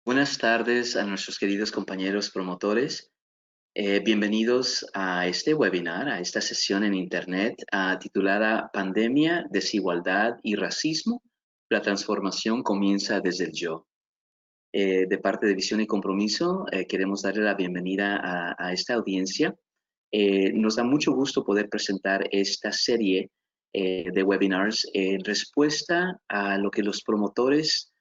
Buenas tardes a nuestros queridos compañeros promotores. Bienvenidos a este webinar, a esta sesión en Internet titulada Pandemia, Desigualdad y Racismo. La transformación comienza desde el yo. De parte de Visión y Compromiso, queremos darle la bienvenida a esta audiencia. Nos da mucho gusto poder presentar esta serie de webinars en respuesta a lo que los promotores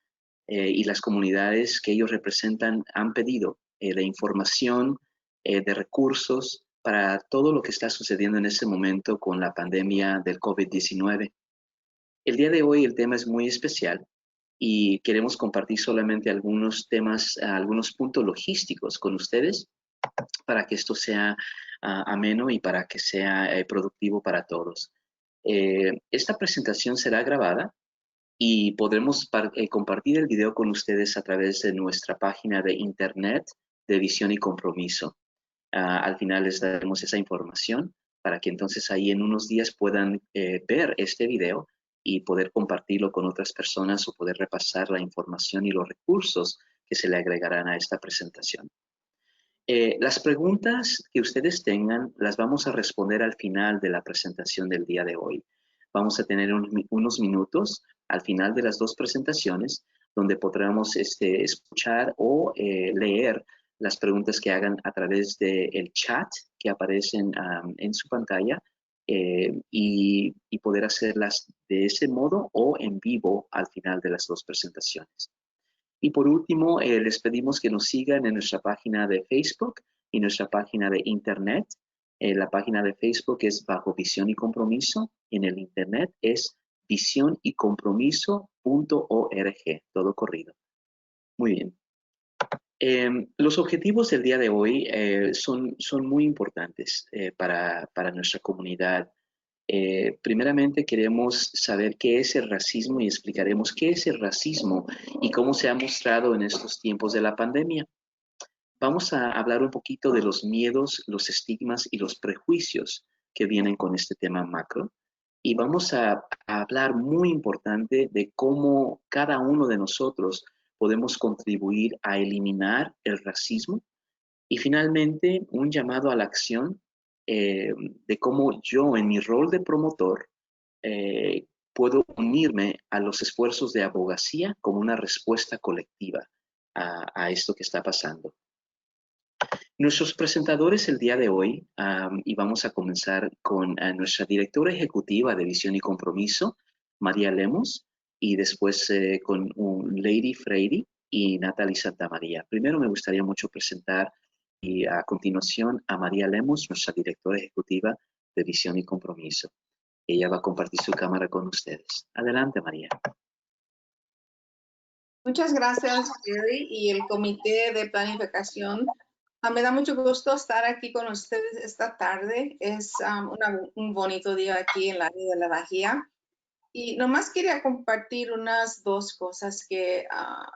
y las comunidades que ellos representan han pedido de información, de recursos para todo lo que está sucediendo en este momento con la pandemia del COVID-19. El día de hoy el tema es muy especial y queremos compartir solamente algunos temas, algunos puntos logísticos con ustedes para que esto sea ameno y para que sea productivo para todos. Esta presentación será grabada y podremos compartir el video con ustedes a través de nuestra página de internet de Visión y Compromiso. Al final les daremos esa información para que entonces ahí en unos días puedan ver este video y poder compartirlo con otras personas o poder repasar la información y los recursos que se le agregarán a esta presentación. Las preguntas que ustedes tengan las vamos a responder al final de la presentación del día de hoy. Vamos a tener unos minutos al final de las dos presentaciones donde podremos escuchar o leer las preguntas que hagan a través del chat que aparecen en su pantalla y poder hacerlas de ese modo o en vivo al final de las dos presentaciones. Y por último, les pedimos que nos sigan en nuestra página de Facebook y nuestra página de Internet. La página de Facebook es Bajo Visión y Compromiso. En el Internet es visionycompromiso.org, todo corrido. Muy bien. Los objetivos del día de hoy son muy importantes para nuestra comunidad. Primeramente queremos saber qué es el racismo y explicaremos qué es el racismo y cómo se ha mostrado en estos tiempos de la pandemia. Vamos a hablar un poquito de los miedos, los estigmas y los prejuicios que vienen con este tema macro. Y vamos a hablar muy importante de cómo cada uno de nosotros podemos contribuir a eliminar el racismo. Y finalmente, un llamado a la acción de cómo yo, en mi rol de promotor, puedo unirme a los esfuerzos de abogacía como una respuesta colectiva a esto que está pasando. Nuestros presentadores el día de hoy, y vamos a comenzar con nuestra directora ejecutiva de Visión y Compromiso, María Lemos, y después con Lady Freire y Natalie Santamaría. Primero me gustaría mucho presentar y a continuación a María Lemos, nuestra directora ejecutiva de Visión y Compromiso. Ella va a compartir su cámara con ustedes. Adelante, María. Muchas gracias, Jerry, y el Comité de Planificación. Me da mucho gusto estar aquí con ustedes esta tarde. Es un bonito día aquí en la área de la Bahía. Y nomás quería compartir unas dos cosas que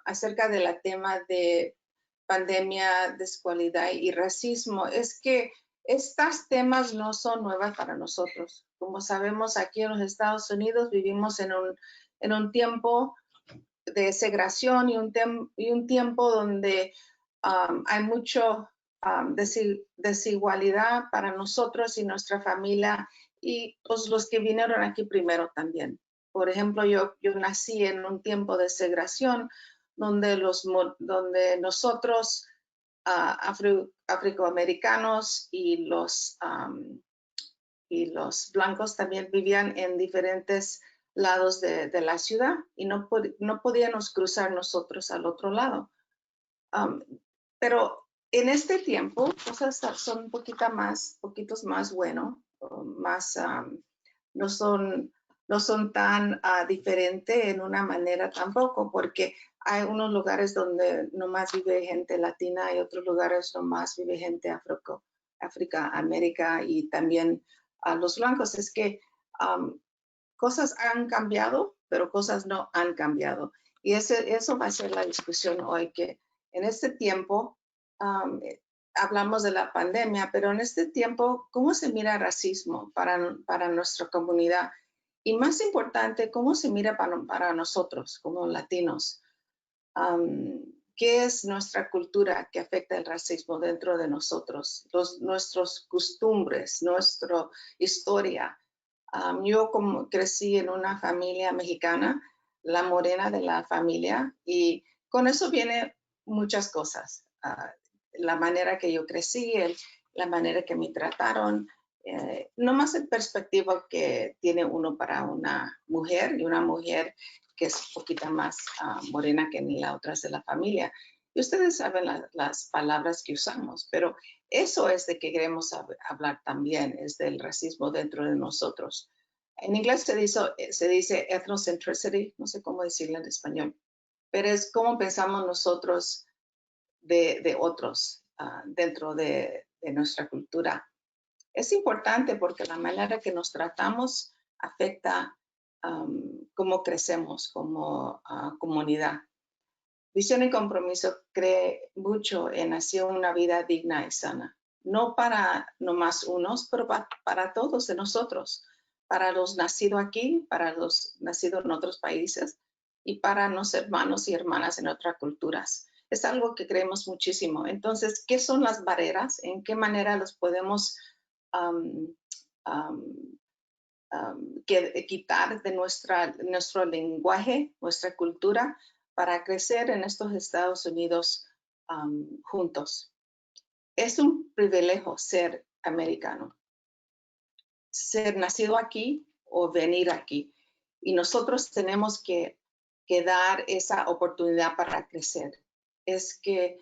acerca del tema de pandemia, desigualdad y racismo. Es que estos temas no son nuevos para nosotros. Como sabemos, aquí en los Estados Unidos vivimos en un tiempo de segregación y un tiempo donde hay mucho desigualdad para nosotros y nuestra familia y pues, los que vinieron aquí primero también. Por ejemplo, yo nací en un tiempo de segregación donde nosotros, afroamericanos y los blancos también vivían en diferentes lados de la ciudad y no podíamos cruzar nosotros al otro lado. Pero en este tiempo cosas son un poquitos más bueno, más no son tan diferentes en una manera tampoco, porque hay unos lugares donde nomás vive gente latina y otros lugares nomás vive gente África, América y también los blancos. Es que cosas han cambiado, pero cosas no han cambiado. Y eso va a ser la discusión hoy, que en este tiempo hablamos de la pandemia, pero en este tiempo, ¿cómo se mira el racismo para nuestra comunidad? Y más importante, ¿cómo se mira para nosotros como latinos? ¿qué es nuestra cultura que afecta el racismo dentro de nosotros? Nuestros costumbres, nuestra historia. Yo como crecí en una familia mexicana, la morena de la familia, y con eso viene muchas cosas. La manera que yo crecí, la manera que me trataron, no más el perspectiva que tiene uno para una mujer y una mujer que es un poquito más morena que ni las otras de la familia. Y ustedes saben las palabras que usamos, pero eso es de que queremos hablar también, es del racismo dentro de nosotros. En inglés se dice ethnocentricity, no sé cómo decirlo en español, pero es cómo pensamos nosotros de otros dentro de nuestra cultura. Es importante porque la manera que nos tratamos afecta cómo crecemos como comunidad. Visión y Compromiso cree mucho en hacer una vida digna y sana, no para nomás unos, pero para todos de nosotros, para los nacidos aquí, para los nacidos en otros países y para los hermanos y hermanas en otras culturas. Es algo que creemos muchísimo. Entonces, ¿qué son las barreras? ¿En qué manera los podemos quitar de nuestro lenguaje, nuestra cultura, para crecer en estos Estados Unidos juntos? Es un privilegio ser americano, ser nacido aquí o venir aquí. Y nosotros tenemos que dar esa oportunidad para crecer. Es que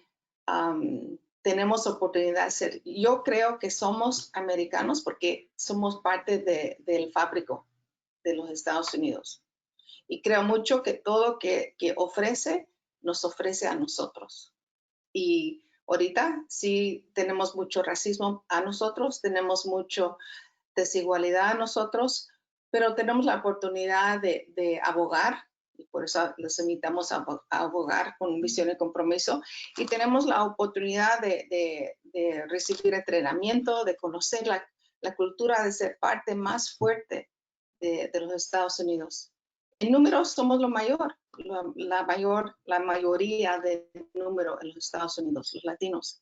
tenemos oportunidad de ser. Yo creo que somos americanos porque somos parte del fábrico de los Estados Unidos. Y creo mucho que todo que ofrece, nos ofrece a nosotros. Y ahorita sí tenemos mucho racismo a nosotros, tenemos mucha desigualdad a nosotros, pero tenemos la oportunidad de abogar, y por eso les invitamos a abogar con visión y compromiso, y tenemos la oportunidad de recibir entrenamiento, de conocer la cultura, de ser parte más fuerte de los Estados Unidos. En números somos lo mayor, la mayoría de número en los Estados Unidos, los latinos.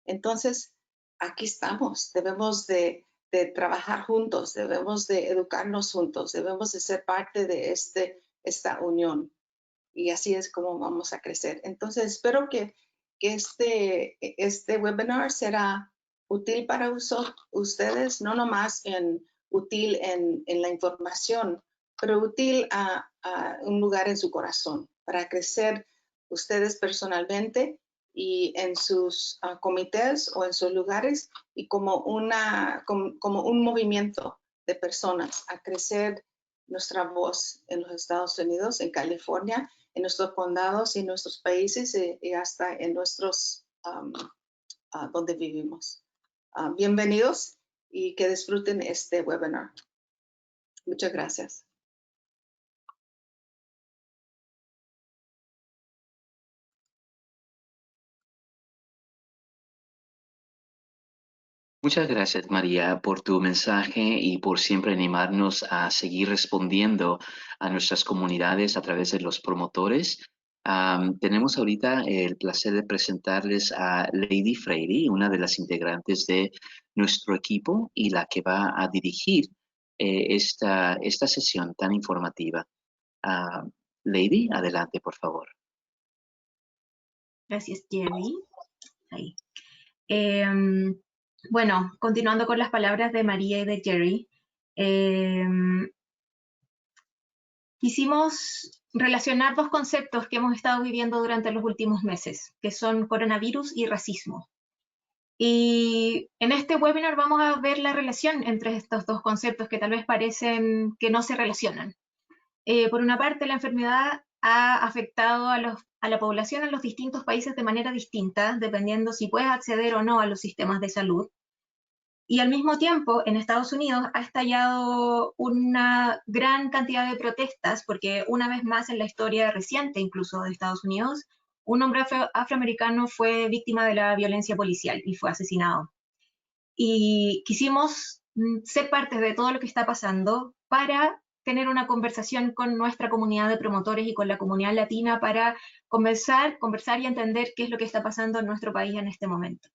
Entonces, aquí estamos, debemos de trabajar juntos, debemos de educarnos juntos, debemos de ser parte de esta unión. Y así es como vamos a crecer. Entonces, espero que este webinar será útil para ustedes, no nomás útil en la información, pero útil a un lugar en su corazón, para crecer ustedes personalmente y en sus comités o en sus lugares, y como un movimiento de personas a crecer nuestra voz en los Estados Unidos, en California, en nuestros condados y en nuestros países y hasta en nuestros donde vivimos. Bienvenidos y que disfruten este webinar. Muchas gracias. Muchas gracias, María, por tu mensaje y por siempre animarnos a seguir respondiendo a nuestras comunidades a través de los promotores. Tenemos ahorita el placer de presentarles a Lady Freire, una de las integrantes de nuestro equipo y la que va a dirigir esta sesión tan informativa. Lady, adelante, por favor. Gracias, Jerry. Ahí. Bueno, continuando con las palabras de María y de Jerry, quisimos relacionar dos conceptos que hemos estado viviendo durante los últimos meses, que son coronavirus y racismo. Y en este webinar vamos a ver la relación entre estos dos conceptos que tal vez parecen que no se relacionan. Por una parte, la enfermedad ha afectado a la población en los distintos países de manera distinta, dependiendo si puedes acceder o no a los sistemas de salud. Y al mismo tiempo, en Estados Unidos ha estallado una gran cantidad de protestas, porque una vez más en la historia reciente incluso de Estados Unidos, un hombre afroamericano fue víctima de la violencia policial y fue asesinado. Y quisimos ser parte de todo lo que está pasando para tener una conversación con nuestra comunidad de promotores y con la comunidad latina para conversar y entender qué es lo que está pasando en nuestro país en este momento.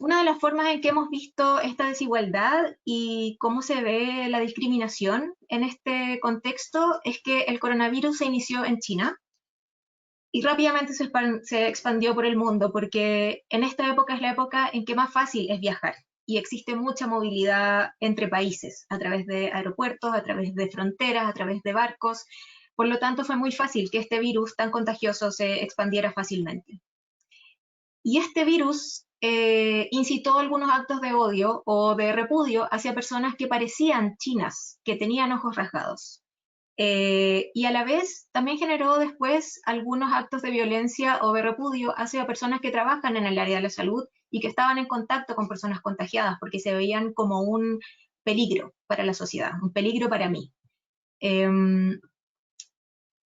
Una de las formas en que hemos visto esta desigualdad y cómo se ve la discriminación en este contexto es que el coronavirus se inició en China y rápidamente se expandió por el mundo, porque en esta época es la época en que más fácil es viajar y existe mucha movilidad entre países, a través de aeropuertos, a través de fronteras, a través de barcos. Por lo tanto, fue muy fácil que este virus tan contagioso se expandiera fácilmente. Y este virus incitó algunos actos de odio o de repudio hacia personas que parecían chinas, que tenían ojos rasgados. Y a la vez también generó después algunos actos de violencia o de repudio hacia personas que trabajan en el área de la salud y que estaban en contacto con personas contagiadas, porque se veían como un peligro para la sociedad, un peligro para mí.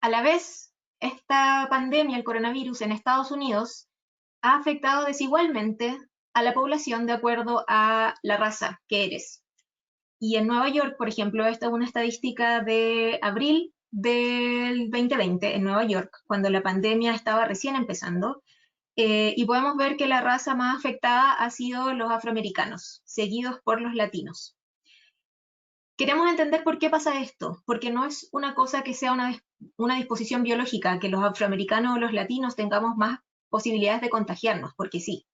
A la vez, esta pandemia, el coronavirus en Estados Unidos, ha afectado desigualmente a la población de acuerdo a la raza que eres. Y en Nueva York, por ejemplo, esta es una estadística de abril del 2020 en Nueva York, cuando la pandemia estaba recién empezando, y podemos ver que la raza más afectada ha sido los afroamericanos, seguidos por los latinos. Queremos entender por qué pasa esto, porque no es una cosa que sea una disposición biológica, que los afroamericanos o los latinos tengamos más posibilidades de contagiarnos, porque sí.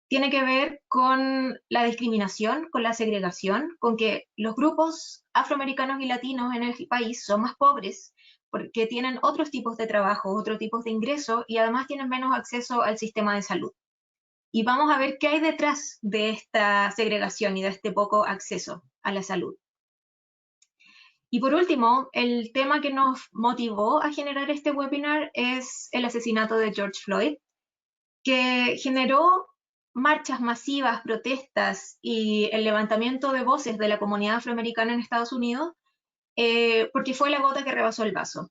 Tiene que ver con la discriminación, con la segregación, con que los grupos afroamericanos y latinos en el país son más pobres porque tienen otros tipos de trabajo, otros tipos de ingresos y además tienen menos acceso al sistema de salud. Y vamos a ver qué hay detrás de esta segregación y de este poco acceso a la salud. Y por último, el tema que nos motivó a generar este webinar es el asesinato de George Floyd, que generó marchas masivas, protestas y el levantamiento de voces de la comunidad afroamericana en Estados Unidos, porque fue la gota que rebasó el vaso.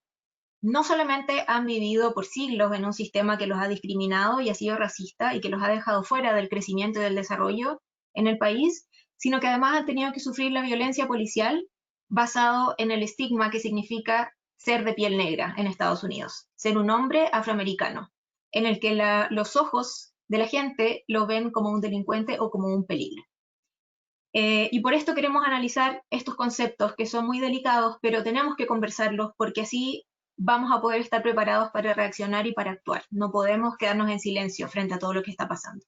No solamente han vivido por siglos en un sistema que los ha discriminado y ha sido racista y que los ha dejado fuera del crecimiento y del desarrollo en el país, sino que además han tenido que sufrir la violencia policial basado en el estigma que significa ser de piel negra en Estados Unidos, ser un hombre afroamericano, en el que los ojos de la gente lo ven como un delincuente o como un peligro. Y por esto queremos analizar estos conceptos que son muy delicados, pero tenemos que conversarlos porque así vamos a poder estar preparados para reaccionar y para actuar. No podemos quedarnos en silencio frente a todo lo que está pasando.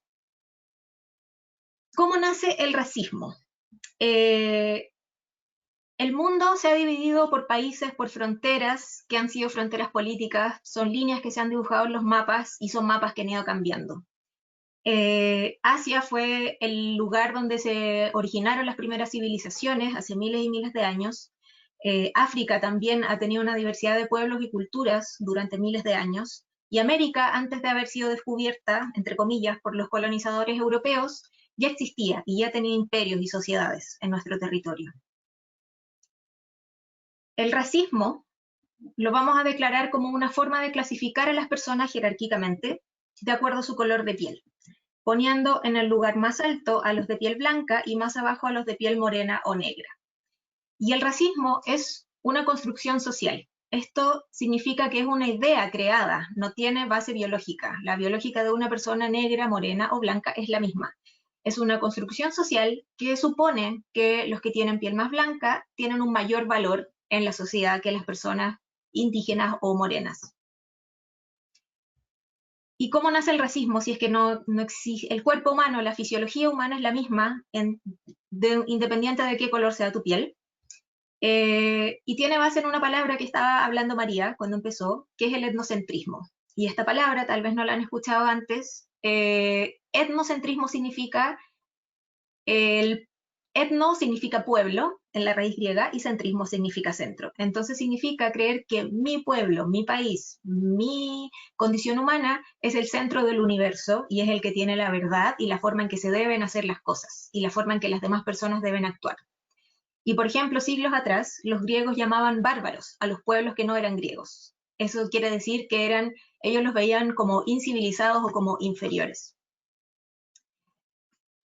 ¿Cómo nace el racismo? El mundo se ha dividido por países, por fronteras, que han sido fronteras políticas, son líneas que se han dibujado en los mapas y son mapas que han ido cambiando. Asia fue el lugar donde se originaron las primeras civilizaciones hace miles y miles de años. África también ha tenido una diversidad de pueblos y culturas durante miles de años. Y América, antes de haber sido descubierta, entre comillas, por los colonizadores europeos, ya existía y ya tenía imperios y sociedades en nuestro territorio. El racismo lo vamos a declarar como una forma de clasificar a las personas jerárquicamente de acuerdo a su color de piel, poniendo en el lugar más alto a los de piel blanca y más abajo a los de piel morena o negra. Y el racismo es una construcción social. Esto significa que es una idea creada, no tiene base biológica. La biológica de una persona negra, morena o blanca es la misma. Es una construcción social que supone que los que tienen piel más blanca tienen un mayor valor en la sociedad que las personas indígenas o morenas. ¿Y cómo nace el racismo? Si es que no existe, el cuerpo humano, la fisiología humana es la misma, independiente de qué color sea tu piel. Y tiene base en una palabra que estaba hablando María cuando empezó, que es el etnocentrismo. Y esta palabra, tal vez no la han escuchado antes, etnocentrismo significa, etno significa pueblo en la raíz griega y centrismo significa centro. Entonces significa creer que mi pueblo, mi país, mi condición humana es el centro del universo y es el que tiene la verdad y la forma en que se deben hacer las cosas y la forma en que las demás personas deben actuar. Y por ejemplo, siglos atrás, los griegos llamaban bárbaros a los pueblos que no eran griegos. Eso quiere decir que ellos los veían como incivilizados o como inferiores.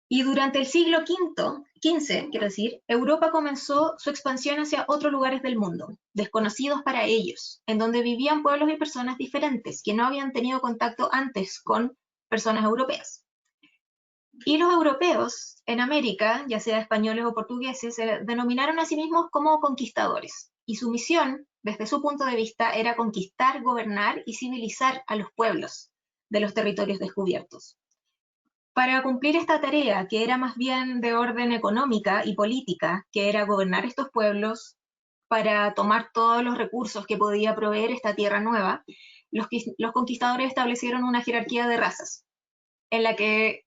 Y durante el siglo XV, quiero decir, Europa comenzó su expansión hacia otros lugares del mundo, desconocidos para ellos, en donde vivían pueblos y personas diferentes, que no habían tenido contacto antes con personas europeas. Y los europeos en América, ya sea españoles o portugueses, se denominaron a sí mismos como conquistadores. Y su misión, desde su punto de vista, era conquistar, gobernar y civilizar a los pueblos de los territorios descubiertos. Para cumplir esta tarea, que era más bien de orden económica y política, que era gobernar estos pueblos, para tomar todos los recursos que podía proveer esta tierra nueva, los conquistadores establecieron una jerarquía de razas, en la que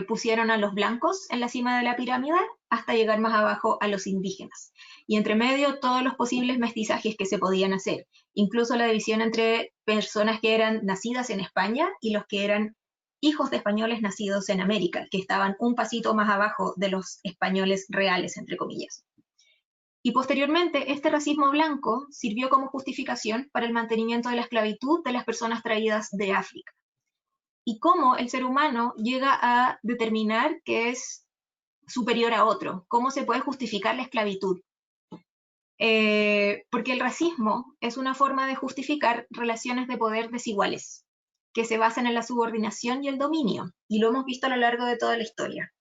pusieron a los blancos en la cima de la pirámide hasta llegar más abajo a los indígenas. Y entre medio todos los posibles mestizajes que se podían hacer, incluso la división entre personas que eran nacidas en España y los que eran hijos de españoles nacidos en América, que estaban un pasito más abajo de los españoles reales, entre comillas. Y posteriormente, este racismo blanco sirvió como justificación para el mantenimiento de la esclavitud de las personas traídas de África. Y cómo el ser humano llega a determinar que es superior a otro, cómo se puede justificar la esclavitud. Porque el racismo es una forma de justificar relaciones de poder desiguales, que se basan en la subordinación y el dominio, y lo hemos visto a lo largo de toda la historia.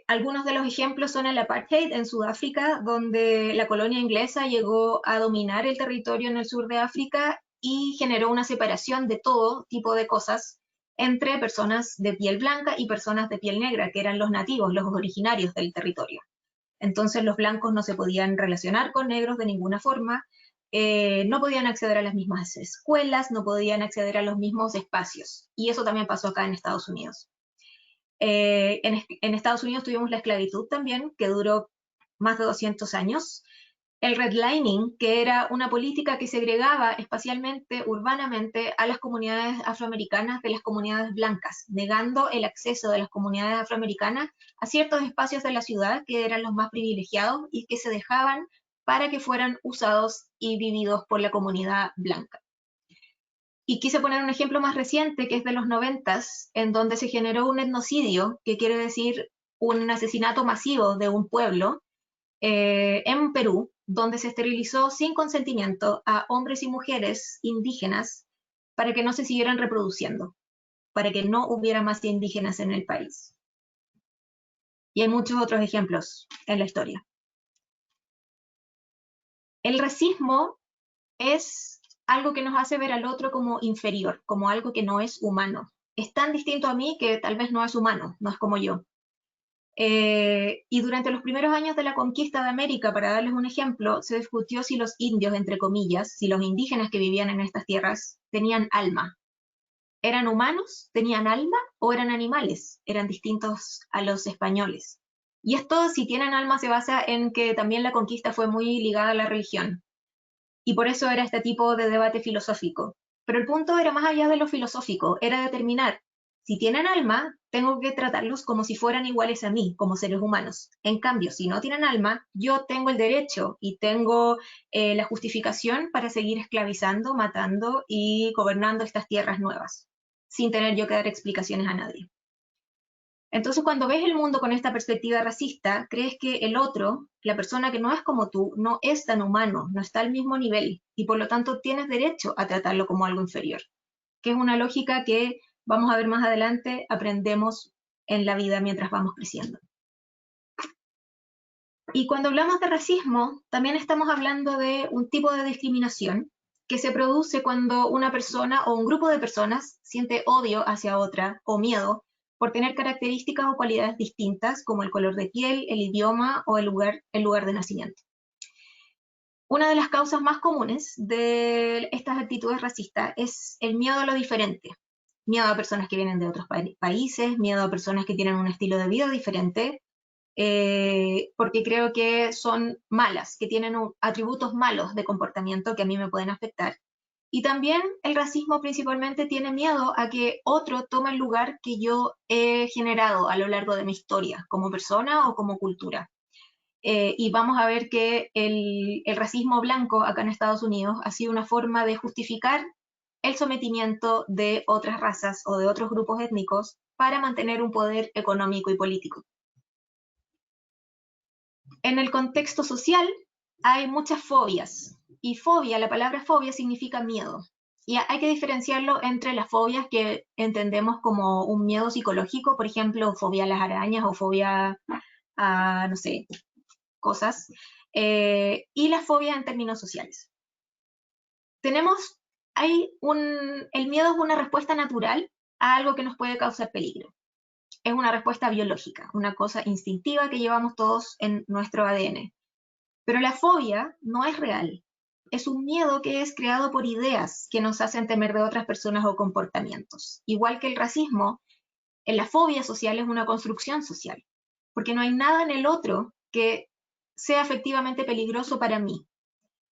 Algunos de los ejemplos son el apartheid en Sudáfrica, donde la colonia inglesa llegó a dominar el territorio en el sur de África y generó una separación de todo tipo de cosas entre personas de piel blanca y personas de piel negra, que eran los nativos, los originarios del territorio. Entonces los blancos no se podían relacionar con negros de ninguna forma, no podían acceder a las mismas escuelas, no podían acceder a los mismos espacios. Y eso también pasó acá en Estados Unidos. En Estados Unidos tuvimos la esclavitud también, que duró más de 200 años. El redlining, que era una política que segregaba espacialmente, urbanamente, a las comunidades afroamericanas de las comunidades blancas, negando el acceso de las comunidades afroamericanas a ciertos espacios de la ciudad que eran los más privilegiados y que se dejaban para que fueran usados y vividos por la comunidad blanca. Y quise poner un ejemplo más reciente, que es de los 90s, en donde se generó un etnocidio, que quiere decir un asesinato masivo de un pueblo, en Perú, donde se esterilizó sin consentimiento a hombres y mujeres indígenas para que no se siguieran reproduciendo, para que no hubiera más indígenas en el país. Y hay muchos otros ejemplos en la historia. El racismo es algo que nos hace ver al otro como inferior, como algo que no es humano. Es tan distinto a mí que tal vez no es humano, no es como yo. Y durante los primeros años de la conquista de América, para darles un ejemplo, se discutió si los indios, entre comillas, si los indígenas que vivían en estas tierras tenían alma. ¿Eran humanos? ¿Tenían alma? ¿O eran animales? Eran distintos a los españoles. Y esto, si tienen alma, se basa en que también la conquista fue muy ligada a la religión. Y por eso era este tipo de debate filosófico. Pero el punto era más allá de lo filosófico, era determinar, si tienen alma, tengo que tratarlos como si fueran iguales a mí, como seres humanos. En cambio, si no tienen alma, yo tengo el derecho y tengo la justificación para seguir esclavizando, matando y gobernando estas tierras nuevas, sin tener yo que dar explicaciones a nadie. Entonces, cuando ves el mundo con esta perspectiva racista, crees que el otro, la persona que no es como tú, no es tan humano, no está al mismo nivel, y por lo tanto tienes derecho a tratarlo como algo inferior, que es una lógica que vamos a ver más adelante, aprendemos en la vida mientras vamos creciendo. Y cuando hablamos de racismo, también estamos hablando de un tipo de discriminación que se produce cuando una persona o un grupo de personas siente odio hacia otra o miedo por tener características o cualidades distintas, como el color de piel, el idioma o el lugar de nacimiento. Una de las causas más comunes de estas actitudes racistas es el miedo a lo diferente. Miedo a personas que vienen de otros países, miedo a personas que tienen un estilo de vida diferente, porque creo que son malas, que tienen atributos malos de comportamiento que a mí me pueden afectar. Y también el racismo principalmente tiene miedo a que otro tome el lugar que yo he generado a lo largo de mi historia, como persona o como cultura. Y vamos a ver que el racismo blanco acá en Estados Unidos ha sido una forma de justificar el sometimiento de otras razas o de otros grupos étnicos para mantener un poder económico y político. En el contexto social hay muchas fobias, y fobia, la palabra fobia significa miedo. Y hay que diferenciarlo entre las fobias que entendemos como un miedo psicológico, por ejemplo, fobia a las arañas o fobia a, no sé, cosas, y las fobias en términos sociales. El miedo es una respuesta natural a algo que nos puede causar peligro. Es una respuesta biológica, una cosa instintiva que llevamos todos en nuestro ADN. Pero la fobia no es real. Es un miedo que es creado por ideas que nos hacen temer de otras personas o comportamientos. Igual que el racismo, la fobia social es una construcción social, porque no hay nada en el otro que sea efectivamente peligroso para mí.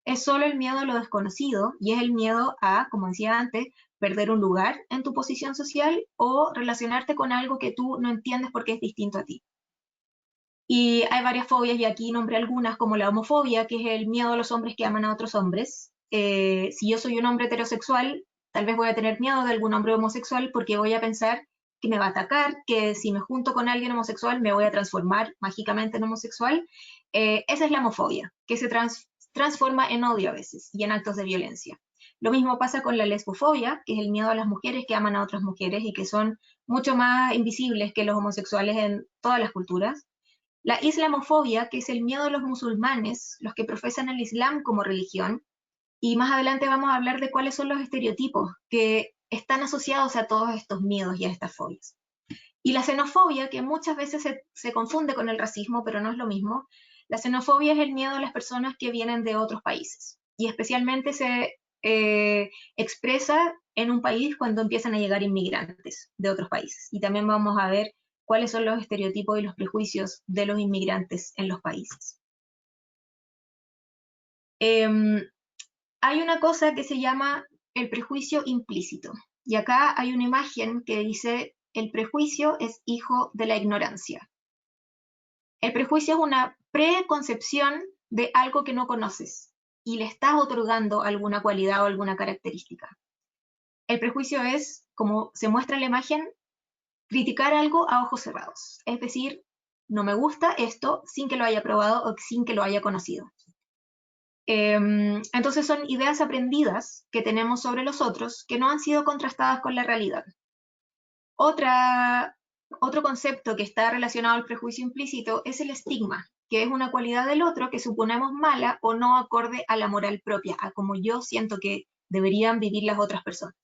Es solo el miedo a lo desconocido y es el miedo a, como decía antes, perder un lugar en tu posición social o relacionarte con algo que tú no entiendes porque es distinto a ti. Y hay varias fobias, y aquí nombré algunas, como la homofobia, que es el miedo a los hombres que aman a otros hombres. Si yo soy un hombre heterosexual, tal vez voy a tener miedo de algún hombre homosexual porque voy a pensar que me va a atacar, que si me junto con alguien homosexual me voy a transformar mágicamente en homosexual. Esa es la homofobia, que se transforma en odio a veces y en actos de violencia. Lo mismo pasa con la lesbofobia, que es el miedo a las mujeres que aman a otras mujeres y que son mucho más invisibles que los homosexuales en todas las culturas. La islamofobia, que es el miedo a los musulmanes, los que profesan el Islam como religión, y más adelante vamos a hablar de cuáles son los estereotipos que están asociados a todos estos miedos y a estas fobias. Y la xenofobia, que muchas veces se confunde con el racismo, pero no es lo mismo. La xenofobia es el miedo a las personas que vienen de otros países, y especialmente se expresa en un país cuando empiezan a llegar inmigrantes de otros países. Y también vamos a ver cuáles son los estereotipos y los prejuicios de los inmigrantes en los países. Hay una cosa que se llama el prejuicio implícito, y acá hay una imagen que dice: el prejuicio es hijo de la ignorancia. El prejuicio es una preconcepción de algo que no conoces, y le estás otorgando alguna cualidad o alguna característica. El prejuicio es, como se muestra en la imagen, criticar algo a ojos cerrados, es decir, no me gusta esto sin que lo haya probado o sin que lo haya conocido. Entonces son ideas aprendidas que tenemos sobre los otros que no han sido contrastadas con la realidad. Otro concepto que está relacionado al prejuicio implícito es el estigma, que es una cualidad del otro que suponemos mala o no acorde a la moral propia, a como yo siento que deberían vivir las otras personas.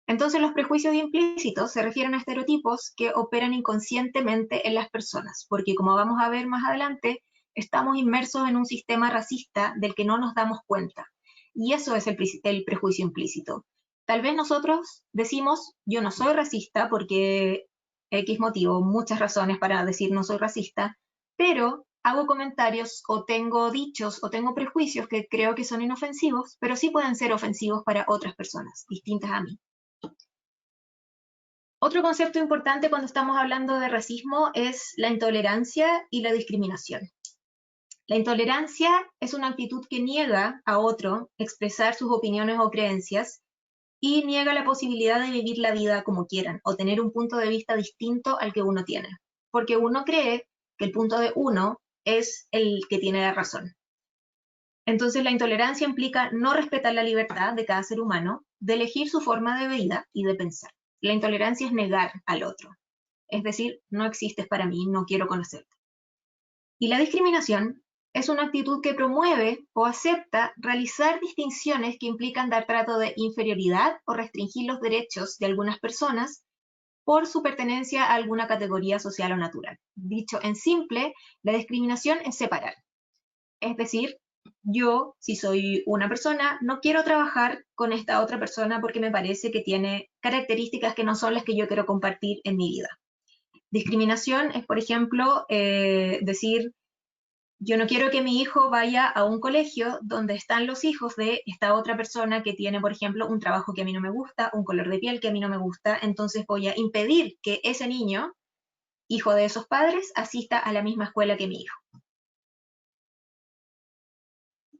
Entonces los prejuicios implícitos se refieren a estereotipos que operan inconscientemente en las personas, porque como vamos a ver más adelante, estamos inmersos en un sistema racista del que no nos damos cuenta. Y eso es el prejuicio implícito. Tal vez nosotros decimos, yo no soy racista porque X motivo, muchas razones para decir no soy racista, pero hago comentarios o tengo dichos o tengo prejuicios que creo que son inofensivos, pero sí pueden ser ofensivos para otras personas, distintas a mí. Otro concepto importante cuando estamos hablando de racismo es la intolerancia y la discriminación. La intolerancia es una actitud que niega a otro expresar sus opiniones o creencias y niega la posibilidad de vivir la vida como quieran o tener un punto de vista distinto al que uno tiene, porque uno cree que el punto de uno es el que tiene la razón. Entonces la intolerancia implica no respetar la libertad de cada ser humano de elegir su forma de vida y de pensar. La intolerancia es negar al otro, es decir, no existes para mí, no quiero conocerte. Y la discriminación es una actitud que promueve o acepta realizar distinciones que implican dar trato de inferioridad o restringir los derechos de algunas personas por su pertenencia a alguna categoría social o natural. Dicho en simple, la discriminación es separar. Es decir, yo, si soy una persona, no quiero trabajar con esta otra persona porque me parece que tiene características que no son las que yo quiero compartir en mi vida. Discriminación es, por ejemplo, decir, yo no quiero que mi hijo vaya a un colegio donde están los hijos de esta otra persona que tiene, por ejemplo, un trabajo que a mí no me gusta, un color de piel que a mí no me gusta, entonces voy a impedir que ese niño, hijo de esos padres, asista a la misma escuela que mi hijo.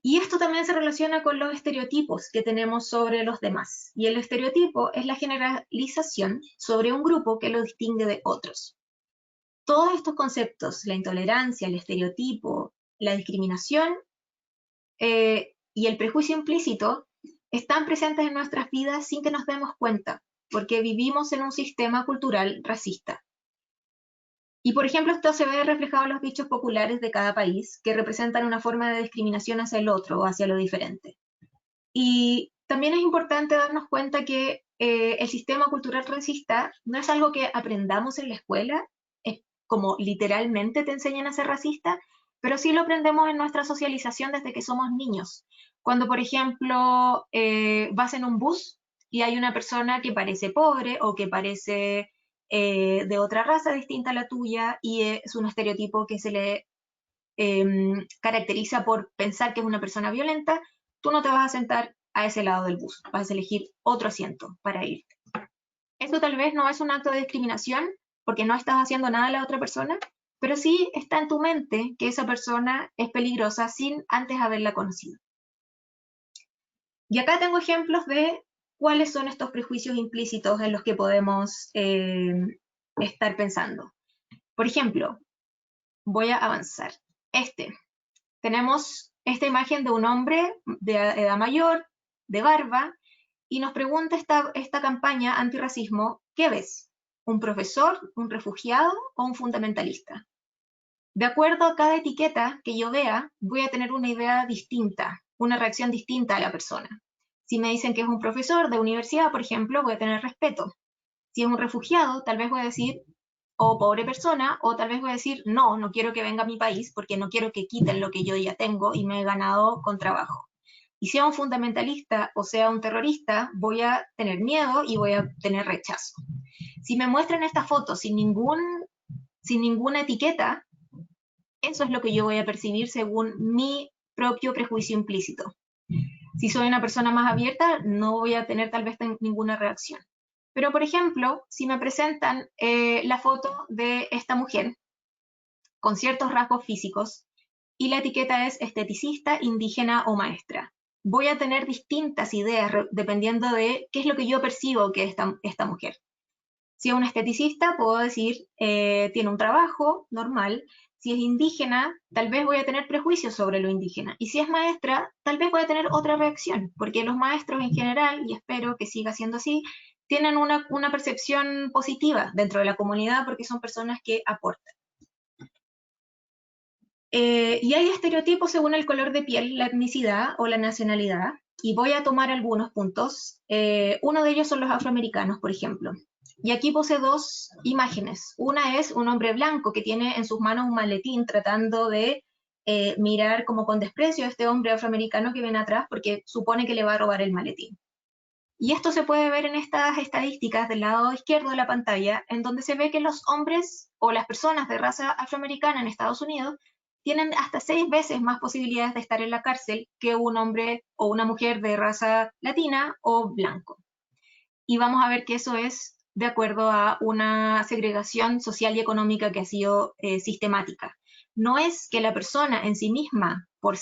Y esto también se relaciona con los estereotipos que tenemos sobre los demás. Y el estereotipo es la generalización sobre un grupo que lo distingue de otros. Todos estos conceptos, la intolerancia, el estereotipo, la discriminación y el prejuicio implícito, están presentes en nuestras vidas sin que nos demos cuenta, porque vivimos en un sistema cultural racista. Y por ejemplo, esto se ve reflejado en los dichos populares de cada país, que representan una forma de discriminación hacia el otro o hacia lo diferente. Y también es importante darnos cuenta que el sistema cultural racista no es algo que aprendamos en la escuela, es como literalmente te enseñan a ser racista, pero sí lo aprendemos en nuestra socialización desde que somos niños. Cuando, por ejemplo, vas en un bus y hay una persona que parece pobre o que parece de otra raza distinta a la tuya y es un estereotipo que se le caracteriza por pensar que es una persona violenta, tú no te vas a sentar a ese lado del bus, vas a elegir otro asiento para irte. Eso tal vez no es un acto de discriminación porque no estás haciendo nada a la otra persona, pero sí está en tu mente que esa persona es peligrosa sin antes haberla conocido. Y acá tengo ejemplos de cuáles son estos prejuicios implícitos en los que podemos estar pensando. Por ejemplo, voy a avanzar. Tenemos esta imagen de un hombre de edad mayor, de barba, y nos pregunta esta campaña antirracismo, ¿qué ves? ¿Un profesor, un refugiado o un fundamentalista? De acuerdo a cada etiqueta que yo vea, voy a tener una idea distinta, una reacción distinta a la persona. Si me dicen que es un profesor de universidad, por ejemplo, voy a tener respeto. Si es un refugiado, tal vez voy a decir, o pobre persona, o tal vez voy a decir, no, no quiero que venga a mi país porque no quiero que quiten lo que yo ya tengo y me he ganado con trabajo. Y sea un fundamentalista o sea un terrorista, voy a tener miedo y voy a tener rechazo. Si me muestran esta foto sin ninguna etiqueta, eso es lo que yo voy a percibir según mi propio prejuicio implícito. Si soy una persona más abierta, no voy a tener tal vez ninguna reacción. Pero, por ejemplo, si me presentan la foto de esta mujer con ciertos rasgos físicos y la etiqueta es esteticista, indígena o maestra, voy a tener distintas ideas dependiendo de qué es lo que yo percibo que es esta mujer. Si es una esteticista, puedo decir, tiene un trabajo normal. Si es indígena, tal vez voy a tener prejuicios sobre lo indígena. Y si es maestra, tal vez voy a tener otra reacción, porque los maestros en general, y espero que siga siendo así, tienen una percepción positiva dentro de la comunidad porque son personas que aportan. Y hay estereotipos según el color de piel, la etnicidad o la nacionalidad, y voy a tomar algunos puntos. Uno de ellos son los afroamericanos, por ejemplo. Y aquí puse dos imágenes. Una es un hombre blanco que tiene en sus manos un maletín tratando de mirar como con desprecio a este hombre afroamericano que viene atrás porque supone que le va a robar el maletín. Y esto se puede ver en estas estadísticas del lado izquierdo de la pantalla, en donde se ve que los hombres o las personas de raza afroamericana en Estados Unidos tienen hasta 6 veces más posibilidades de estar en la cárcel que un hombre o una mujer de raza latina o blanco. Y vamos a ver que eso es de acuerdo a una segregación social y económica que ha sido sistemática. No es que la persona en sí misma, por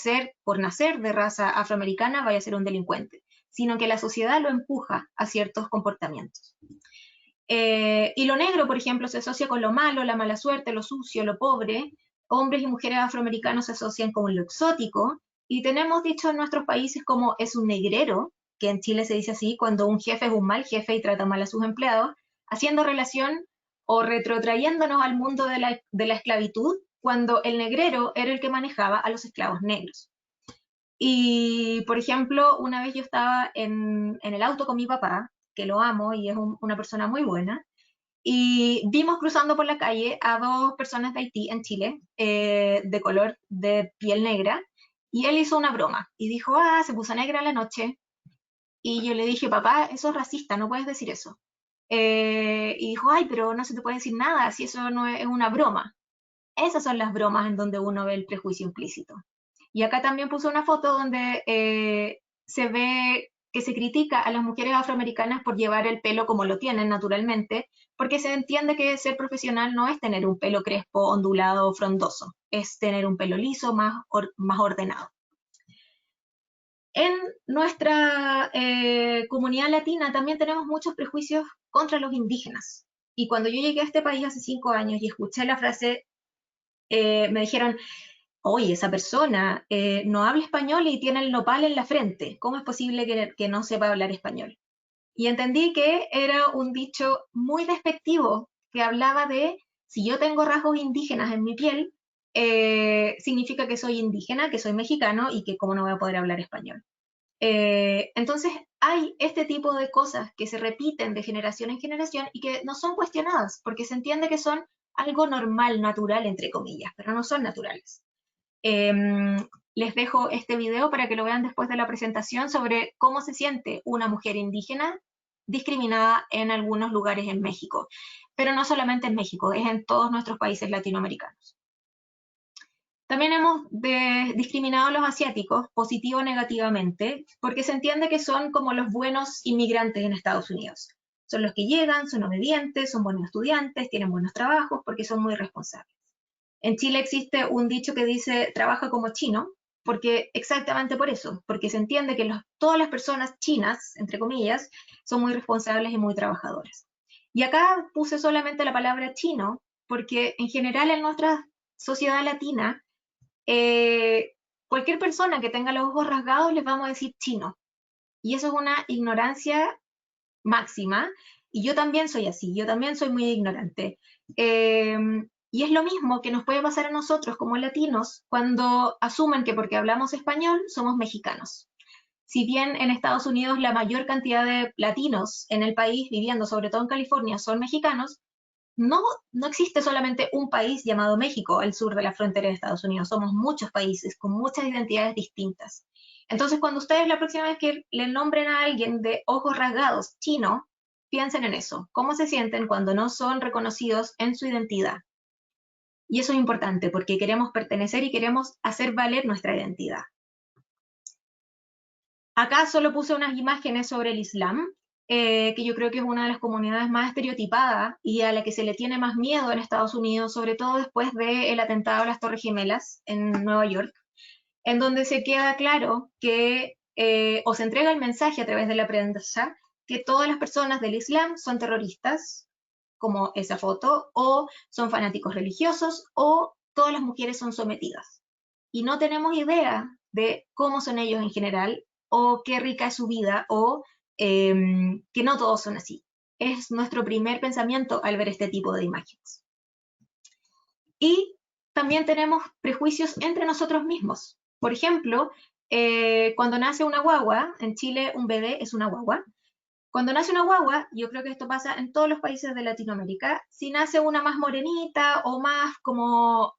nacer de raza afroamericana, vaya a ser un delincuente, sino que la sociedad lo empuja a ciertos comportamientos. Y lo negro, por ejemplo, se asocia con lo malo, la mala suerte, lo sucio, lo pobre. Hombres y mujeres afroamericanos se asocian con lo exótico, y tenemos dicho en nuestros países como es un negrero, que en Chile se dice así, cuando un jefe es un mal jefe y trata mal a sus empleados, haciendo relación o retrotrayéndonos al mundo de la esclavitud, cuando el negrero era el que manejaba a los esclavos negros. Y, por ejemplo, una vez yo estaba en el auto con mi papá, que lo amo y es una persona muy buena, y vimos cruzando por la calle a 2 personas de Haití en Chile, de color de piel negra, y él hizo una broma y dijo, se puso negra la noche. Y yo le dije, papá, eso es racista, no puedes decir eso. Y dijo, ay, pero no se te puede decir nada, si eso no es una broma. Esas son las bromas en donde uno ve el prejuicio implícito. Y acá también puse una foto donde se ve que se critica a las mujeres afroamericanas por llevar el pelo como lo tienen naturalmente, porque se entiende que ser profesional no es tener un pelo crespo, ondulado o frondoso, es tener un pelo liso, más ordenado. En nuestra comunidad latina también tenemos muchos prejuicios contra los indígenas. Y cuando yo llegué a este país hace 5 años y escuché la frase, me dijeron, oye, esa persona no habla español y tiene el nopal en la frente. ¿Cómo es posible que no sepa hablar español? Y entendí que era un dicho muy despectivo que hablaba de, si yo tengo rasgos indígenas en mi piel, significa que soy indígena, que soy mexicano y que cómo no voy a poder hablar español. Entonces hay este tipo de cosas que se repiten de generación en generación y que no son cuestionadas, porque se entiende que son algo normal, natural, entre comillas, pero no son naturales. Les dejo este video para que lo vean después de la presentación sobre cómo se siente una mujer indígena discriminada en algunos lugares en México. Pero no solamente en México, es en todos nuestros países latinoamericanos. También hemos discriminado a los asiáticos, positivo o negativamente, porque se entiende que son como los buenos inmigrantes en Estados Unidos. Son los que llegan, son obedientes, son buenos estudiantes, tienen buenos trabajos, porque son muy responsables. En Chile existe un dicho que dice, trabaja como chino, porque exactamente por eso, porque se entiende que todas las personas chinas, entre comillas, son muy responsables y muy trabajadoras. Y acá puse solamente la palabra chino, porque en general en nuestra sociedad latina, cualquier persona que tenga los ojos rasgados les vamos a decir chino. Y eso es una ignorancia máxima, y yo también soy así, yo también soy muy ignorante. Y es lo mismo que nos puede pasar a nosotros como latinos cuando asumen que porque hablamos español somos mexicanos. Si bien en Estados Unidos la mayor cantidad de latinos en el país viviendo, sobre todo en California, son mexicanos, no existe solamente un país llamado México al sur de la frontera de Estados Unidos, somos muchos países con muchas identidades distintas. Entonces, cuando ustedes la próxima vez que le nombren a alguien de ojos rasgados chino, piensen en eso, cómo se sienten cuando no son reconocidos en su identidad. Y eso es importante porque queremos pertenecer y queremos hacer valer nuestra identidad. Acá solo puse unas imágenes sobre el Islam, que yo creo que es una de las comunidades más estereotipadas y a la que se le tiene más miedo en Estados Unidos, sobre todo después del atentado a las Torres Gemelas en Nueva York, en donde se queda claro que, o se entrega el mensaje a través de la prensa, que todas las personas del Islam son terroristas, como esa foto, o son fanáticos religiosos, o todas las mujeres son sometidas. Y no tenemos idea de cómo son ellos en general, o qué rica es su vida, o que no todos son así. Es nuestro primer pensamiento al ver este tipo de imágenes. Y también tenemos prejuicios entre nosotros mismos. Por ejemplo, cuando nace una guagua, en Chile un bebé es una guagua. Cuando nace una guagua, yo creo que esto pasa en todos los países de Latinoamérica, si nace una más morenita o más como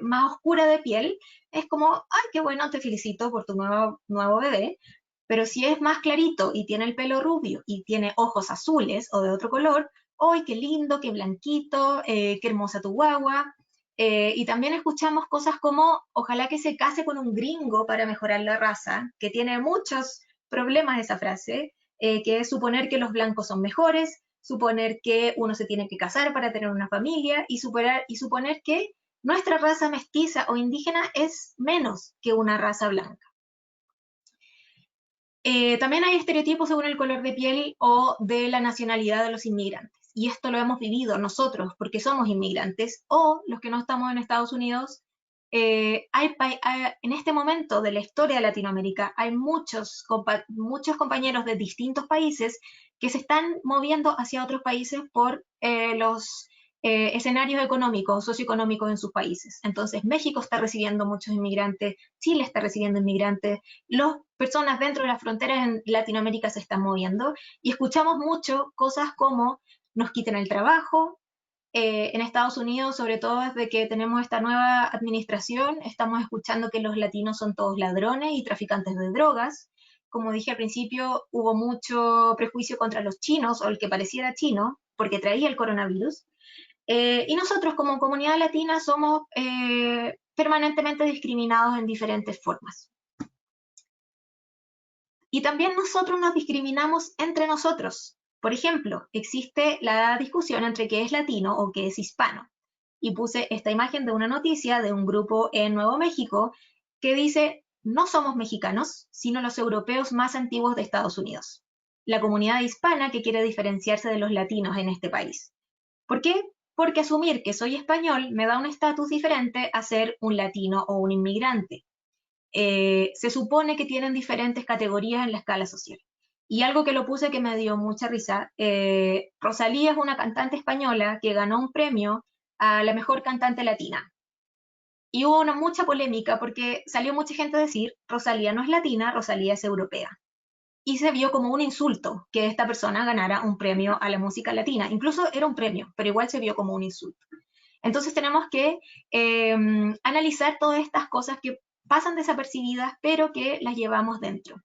más oscura de piel, es como, ay, qué bueno, te felicito por tu nuevo bebé. Pero si es más clarito y tiene el pelo rubio y tiene ojos azules o de otro color, ¡ay, qué lindo, qué blanquito, qué hermosa tu guagua! Y también escuchamos cosas como, ojalá que se case con un gringo para mejorar la raza, que tiene muchos problemas esa frase, que es suponer que los blancos son mejores, suponer que uno se tiene que casar para tener una familia y suponer que nuestra raza mestiza o indígena es menos que una raza blanca. También hay estereotipos según el color de piel o de la nacionalidad de los inmigrantes. Y esto lo hemos vivido nosotros porque somos inmigrantes o los que no estamos en Estados Unidos. En este momento de la historia de Latinoamérica hay muchos compañeros de distintos países que se están moviendo hacia otros países por los escenarios económicos, socioeconómicos en sus países. Entonces, México está recibiendo muchos inmigrantes, Chile está recibiendo inmigrantes, las personas dentro de las fronteras en Latinoamérica se están moviendo y escuchamos mucho cosas como nos quiten el trabajo. En Estados Unidos, sobre todo desde que tenemos esta nueva administración, estamos escuchando que los latinos son todos ladrones y traficantes de drogas. Como dije al principio, hubo mucho prejuicio contra los chinos o el que pareciera chino porque traía el coronavirus. Y nosotros como comunidad latina somos permanentemente discriminados en diferentes formas. Y también nosotros nos discriminamos entre nosotros. Por ejemplo, existe la discusión entre qué es latino o qué es hispano. Y puse esta imagen de una noticia de un grupo en Nuevo México que dice, no somos mexicanos, sino los europeos más antiguos de Estados Unidos. La comunidad hispana que quiere diferenciarse de los latinos en este país. ¿Por qué? Porque asumir que soy español me da un estatus diferente a ser un latino o un inmigrante. Se supone que tienen diferentes categorías en la escala social. Y algo que lo puse que me dio mucha risa, Rosalía es una cantante española que ganó un premio a la mejor cantante latina. Y hubo mucha polémica porque salió mucha gente a decir, Rosalía no es latina, Rosalía es europea. Y se vio como un insulto que esta persona ganara un premio a la música latina. Incluso era un premio, pero igual se vio como un insulto. Entonces tenemos que analizar todas estas cosas que pasan desapercibidas, pero que las llevamos dentro.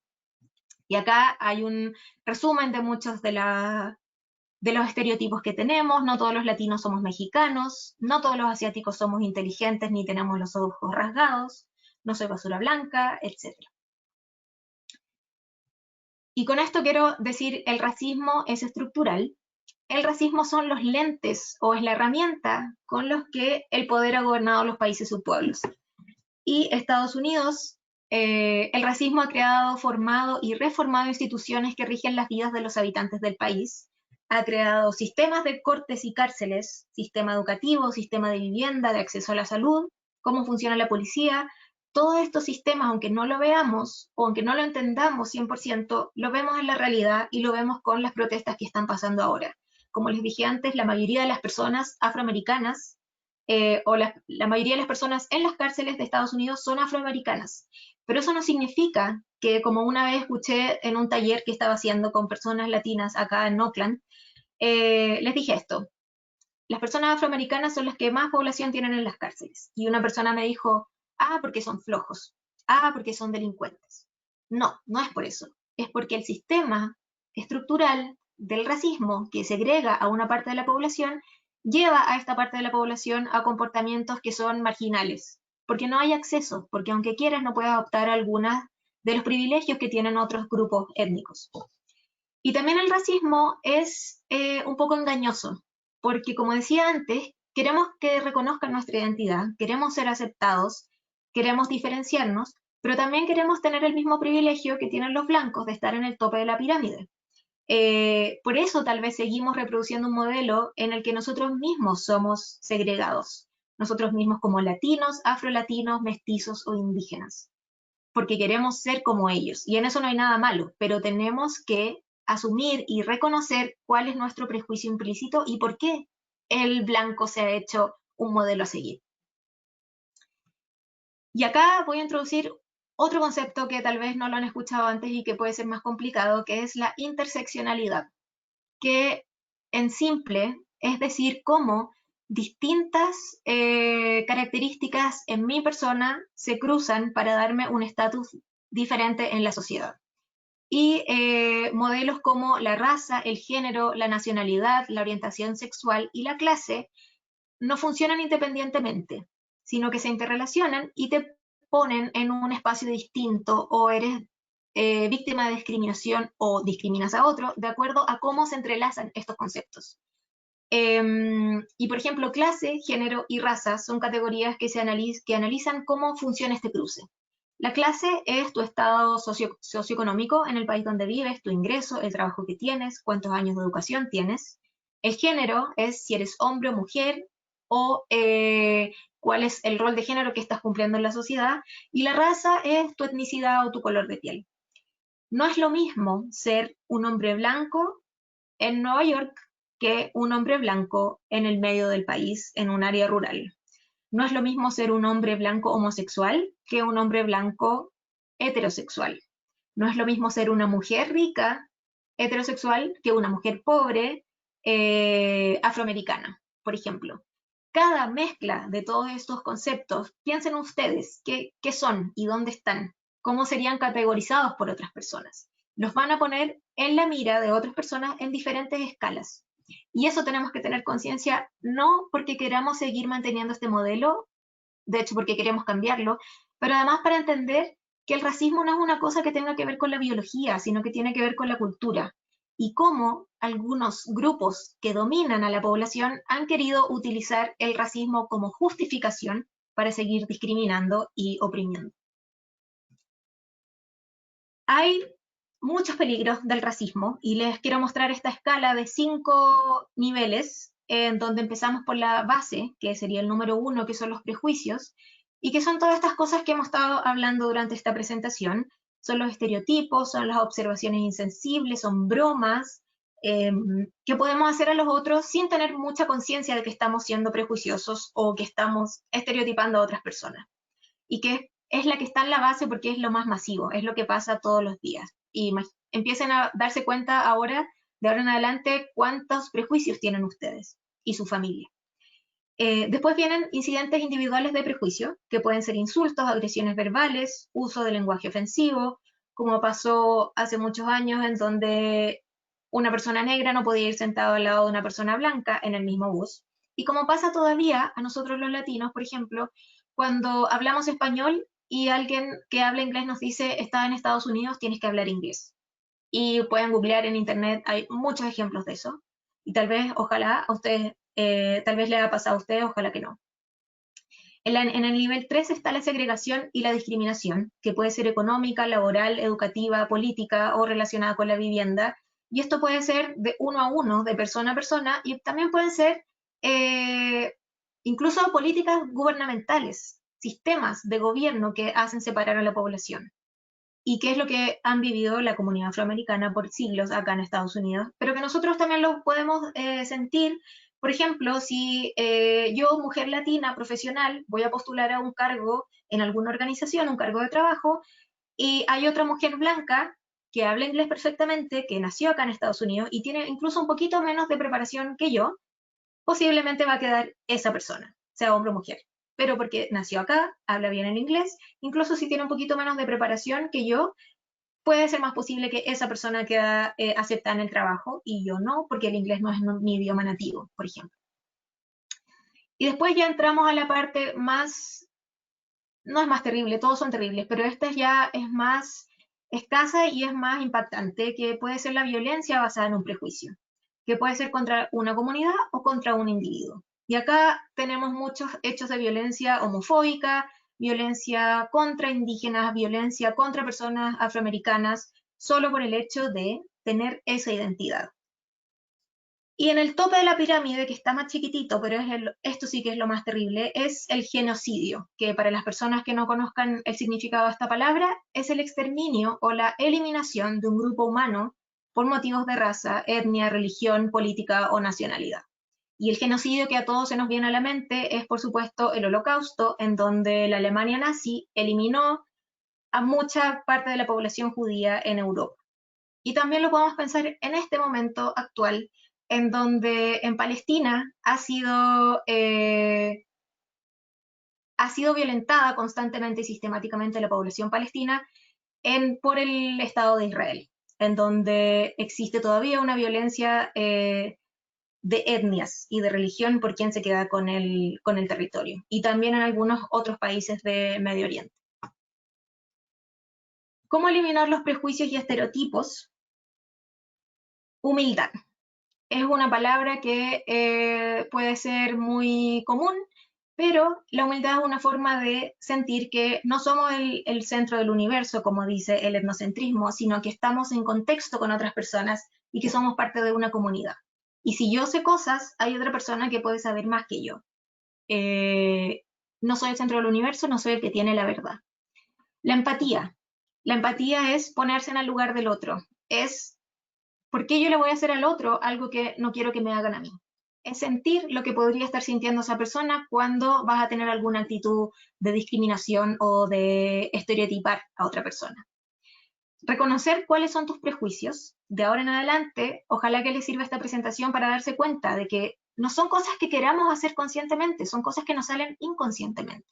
Y acá hay un resumen de muchos de los estereotipos que tenemos. No todos los latinos somos mexicanos, no todos los asiáticos somos inteligentes ni tenemos los ojos rasgados, no soy basura blanca, etc. Y con esto quiero decir, el racismo es estructural. El racismo son los lentes o es la herramienta con los que el poder ha gobernado los países y pueblos. Y Estados Unidos, el racismo ha creado, formado y reformado instituciones que rigen las vidas de los habitantes del país. Ha creado sistemas de cortes y cárceles, sistema educativo, sistema de vivienda, de acceso a la salud, cómo funciona la policía. Todos estos sistemas, aunque no lo veamos o aunque no lo entendamos 100%, lo vemos en la realidad y lo vemos con las protestas que están pasando ahora. Como les dije antes, la mayoría de las personas afroamericanas o la mayoría de las personas en las cárceles de Estados Unidos son afroamericanas. Pero eso no significa que, como una vez escuché en un taller que estaba haciendo con personas latinas acá en Oakland, les dije esto, las personas afroamericanas son las que más población tienen en las cárceles. Y una persona me dijo, porque son flojos, porque son delincuentes. No, no es por eso. Es porque el sistema estructural del racismo que segrega a una parte de la población lleva a esta parte de la población a comportamientos que son marginales, porque no hay acceso, porque aunque quieras no puedes optar a algunas de los privilegios que tienen otros grupos étnicos. Y también el racismo es un poco engañoso, porque como decía antes, queremos que reconozcan nuestra identidad, queremos ser aceptados, queremos diferenciarnos, pero también queremos tener el mismo privilegio que tienen los blancos de estar en el tope de la pirámide. Por eso tal vez seguimos reproduciendo un modelo en el que nosotros mismos somos segregados, nosotros mismos como latinos, afrolatinos, mestizos o indígenas, porque queremos ser como ellos, y en eso no hay nada malo, pero tenemos que asumir y reconocer cuál es nuestro prejuicio implícito y por qué el blanco se ha hecho un modelo a seguir. Y acá voy a introducir otro concepto que tal vez no lo han escuchado antes y que puede ser más complicado, que es la interseccionalidad, que en simple es decir cómo distintas características en mi persona se cruzan para darme un estatus diferente en la sociedad. Y modelos como la raza, el género, la nacionalidad, la orientación sexual y la clase no funcionan independientemente, sino que se interrelacionan y te ponen en un espacio distinto o eres víctima de discriminación o discriminas a otro de acuerdo a cómo se entrelazan estos conceptos. Y por ejemplo, clase, género y raza son categorías que analizan cómo funciona este cruce. La clase es tu estado socioeconómico en el país donde vives, tu ingreso, el trabajo que tienes, cuántos años de educación tienes. El género es si eres hombre o mujer o cuál es el rol de género que estás cumpliendo en la sociedad. Y la raza es tu etnicidad o tu color de piel. No es lo mismo ser un hombre blanco en Nueva York que un hombre blanco en el medio del país, en un área rural. No es lo mismo ser un hombre blanco homosexual que un hombre blanco heterosexual. No es lo mismo ser una mujer rica heterosexual que una mujer pobre afroamericana, por ejemplo. Cada mezcla de todos estos conceptos, piensen ustedes qué son y dónde están, cómo serían categorizados por otras personas. Los van a poner en la mira de otras personas en diferentes escalas. Y eso tenemos que tener conciencia, no porque queramos seguir manteniendo este modelo, de hecho porque queremos cambiarlo, pero además para entender que el racismo no es una cosa que tenga que ver con la biología, sino que tiene que ver con la cultura. Y cómo algunos grupos que dominan a la población han querido utilizar el racismo como justificación para seguir discriminando y oprimiendo. Hay muchos peligros del racismo y les quiero mostrar esta escala de 5 niveles en donde empezamos por la base, que sería el número 1, que son los prejuicios, y que son todas estas cosas que hemos estado hablando durante esta presentación. Son los estereotipos, son las observaciones insensibles, son bromas que podemos hacer a los otros sin tener mucha conciencia de que estamos siendo prejuiciosos o que estamos estereotipando a otras personas. Y que es la que está en la base porque es lo más masivo, es lo que pasa todos los días. Y empiecen a darse cuenta ahora, de ahora en adelante, cuántos prejuicios tienen ustedes y su familia. Después vienen incidentes individuales de prejuicio, que pueden ser insultos, agresiones verbales, uso de lenguaje ofensivo, como pasó hace muchos años en donde una persona negra no podía ir sentado al lado de una persona blanca en el mismo bus. Y como pasa todavía a nosotros los latinos, por ejemplo, cuando hablamos español y alguien que habla inglés nos dice, está en Estados Unidos, tienes que hablar inglés. Y pueden googlear en internet, hay muchos ejemplos de eso. Y tal vez, ojalá, a ustedes, tal vez le haya pasado a ustedes, ojalá que no. En el nivel 3 está la segregación y la discriminación, que puede ser económica, laboral, educativa, política o relacionada con la vivienda. Y esto puede ser de uno a uno, de persona a persona, y también pueden ser incluso políticas gubernamentales, sistemas de gobierno que hacen separar a la población. Y qué es lo que han vivido la comunidad afroamericana por siglos acá en Estados Unidos, pero que nosotros también lo podemos sentir. Por ejemplo, si yo, mujer latina profesional, voy a postular a un cargo en alguna organización, un cargo de trabajo, y hay otra mujer blanca que habla inglés perfectamente, que nació acá en Estados Unidos y tiene incluso un poquito menos de preparación que yo, posiblemente va a quedar esa persona, sea hombre o mujer. Pero porque nació acá, habla bien el inglés, incluso si tiene un poquito menos de preparación que yo, puede ser más posible que esa persona quede aceptada en el trabajo y yo no, porque el inglés no es mi idioma nativo, por ejemplo. Y después ya entramos a la parte más, no es más terrible, todos son terribles, pero esta ya es más escasa y es más impactante, que puede ser la violencia basada en un prejuicio, que puede ser contra una comunidad o contra un individuo. Y acá tenemos muchos hechos de violencia homofóbica, violencia contra indígenas, violencia contra personas afroamericanas, solo por el hecho de tener esa identidad. Y en el tope de la pirámide, que está más chiquitito, pero esto sí que es lo más terrible, es el genocidio, que para las personas que no conozcan el significado de esta palabra, es el exterminio o la eliminación de un grupo humano por motivos de raza, etnia, religión, política o nacionalidad. Y el genocidio que a todos se nos viene a la mente es, por supuesto, el Holocausto, en donde la Alemania nazi eliminó a mucha parte de la población judía en Europa. Y también lo podemos pensar en este momento actual, en donde en Palestina ha sido violentada constantemente y sistemáticamente la población palestina por el Estado de Israel, en donde existe todavía una violencia de etnias y de religión por quien se queda con el territorio, y también en algunos otros países de Medio Oriente. ¿Cómo eliminar los prejuicios y estereotipos? Humildad. Es una palabra que puede ser muy común, pero la humildad es una forma de sentir que no somos el centro del universo, como dice el etnocentrismo, sino que estamos en contexto con otras personas y que somos parte de una comunidad. Y si yo sé cosas, hay otra persona que puede saber más que yo. No soy el centro del universo, no soy el que tiene la verdad. La empatía. La empatía es ponerse en el lugar del otro. Es ¿por qué yo le voy a hacer al otro algo que no quiero que me hagan a mí? Es sentir lo que podría estar sintiendo esa persona cuando vas a tener alguna actitud de discriminación o de estereotipar a otra persona. Reconocer cuáles son tus prejuicios. De ahora en adelante, ojalá que les sirva esta presentación para darse cuenta de que no son cosas que queramos hacer conscientemente, son cosas que nos salen inconscientemente.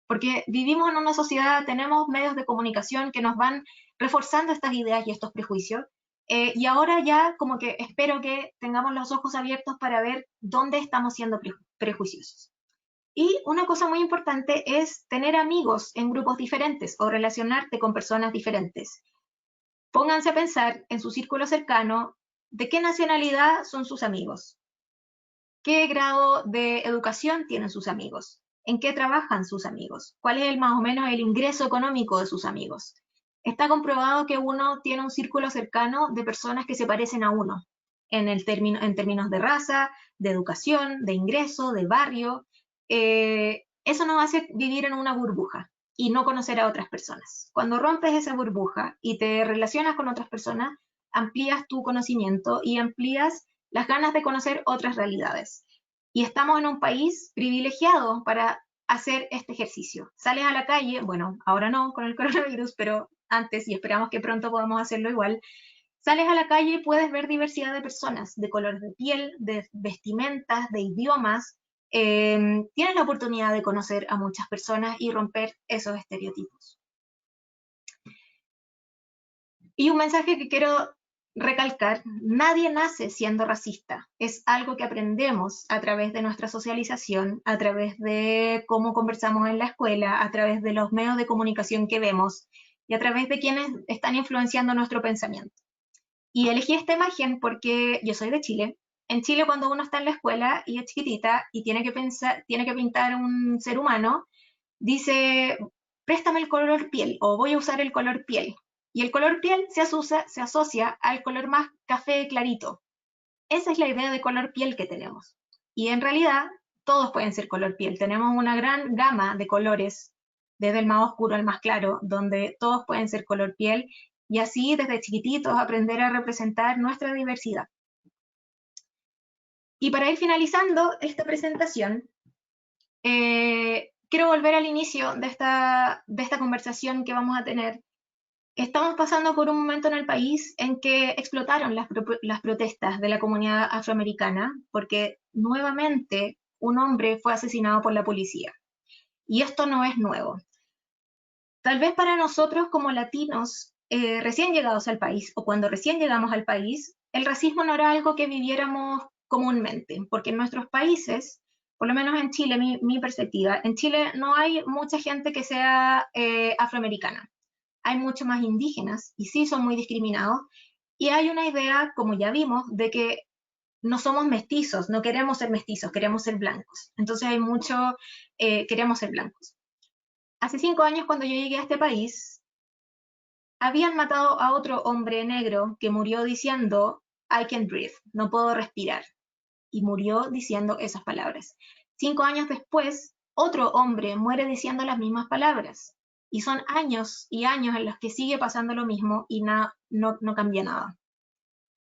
Porque vivimos en una sociedad, tenemos medios de comunicación que nos van reforzando estas ideas y estos prejuicios. Y ahora ya como que espero que tengamos los ojos abiertos para ver dónde estamos siendo prejuiciosos. Y una cosa muy importante es tener amigos en grupos diferentes o relacionarte con personas diferentes. Pónganse a pensar en su círculo cercano de qué nacionalidad son sus amigos, qué grado de educación tienen sus amigos, en qué trabajan sus amigos, cuál es más o menos el ingreso económico de sus amigos. está comprobado que uno tiene un círculo cercano de personas que se parecen a uno, en términos de raza, de educación, de ingreso, de barrio. Eso nos hace vivir en una burbuja y no conocer a otras personas. Cuando rompes esa burbuja y te relacionas con otras personas, amplías tu conocimiento y amplías las ganas de conocer otras realidades. Y estamos en un país privilegiado para hacer este ejercicio. Sales a la calle, bueno, ahora no con el coronavirus, pero antes, y esperamos que pronto podamos hacerlo igual, sales a la calle y puedes ver diversidad de personas, de colores de piel, de vestimentas, de idiomas. Tienes la oportunidad de conocer a muchas personas y romper esos estereotipos. Y un mensaje que quiero recalcar: nadie nace siendo racista, es algo que aprendemos a través de nuestra socialización, a través de cómo conversamos en la escuela, a través de los medios de comunicación que vemos y a través de quienes están influenciando nuestro pensamiento. Y elegí esta imagen porque yo soy de Chile. En Chile, cuando uno está en la escuela y es chiquitita y tiene que pintar un ser humano, dice, préstame el color piel o voy a usar el color piel. Y el color piel se asocia al color más café clarito. Esa es la idea de color piel que tenemos. Y en realidad, todos pueden ser color piel. Tenemos una gran gama de colores, desde el más oscuro al más claro, donde todos pueden ser color piel, y así desde chiquititos aprender a representar nuestra diversidad. Y para ir finalizando esta presentación, quiero volver al inicio de esta conversación que vamos a tener. Estamos pasando por un momento en el país en que explotaron las protestas de la comunidad afroamericana porque nuevamente un hombre fue asesinado por la policía. Y esto no es nuevo. Tal vez para nosotros como latinos recién llegados al país o cuando recién llegamos al país, el racismo no era algo que viviéramos comúnmente, porque en nuestros países, por lo menos en Chile, mi perspectiva, en Chile no hay mucha gente que sea afroamericana. Hay mucho más indígenas y sí son muy discriminados. Y hay una idea, como ya vimos, de que no somos mestizos, no queremos ser mestizos, queremos ser blancos. Entonces hay mucho, queremos ser blancos. Hace 5 años, cuando yo llegué a este país, habían matado a otro hombre negro que murió diciendo, I can breathe, no puedo respirar. Y murió diciendo esas palabras. 5 años después, otro hombre muere diciendo las mismas palabras. Y son años y años en los que sigue pasando lo mismo y no cambia nada.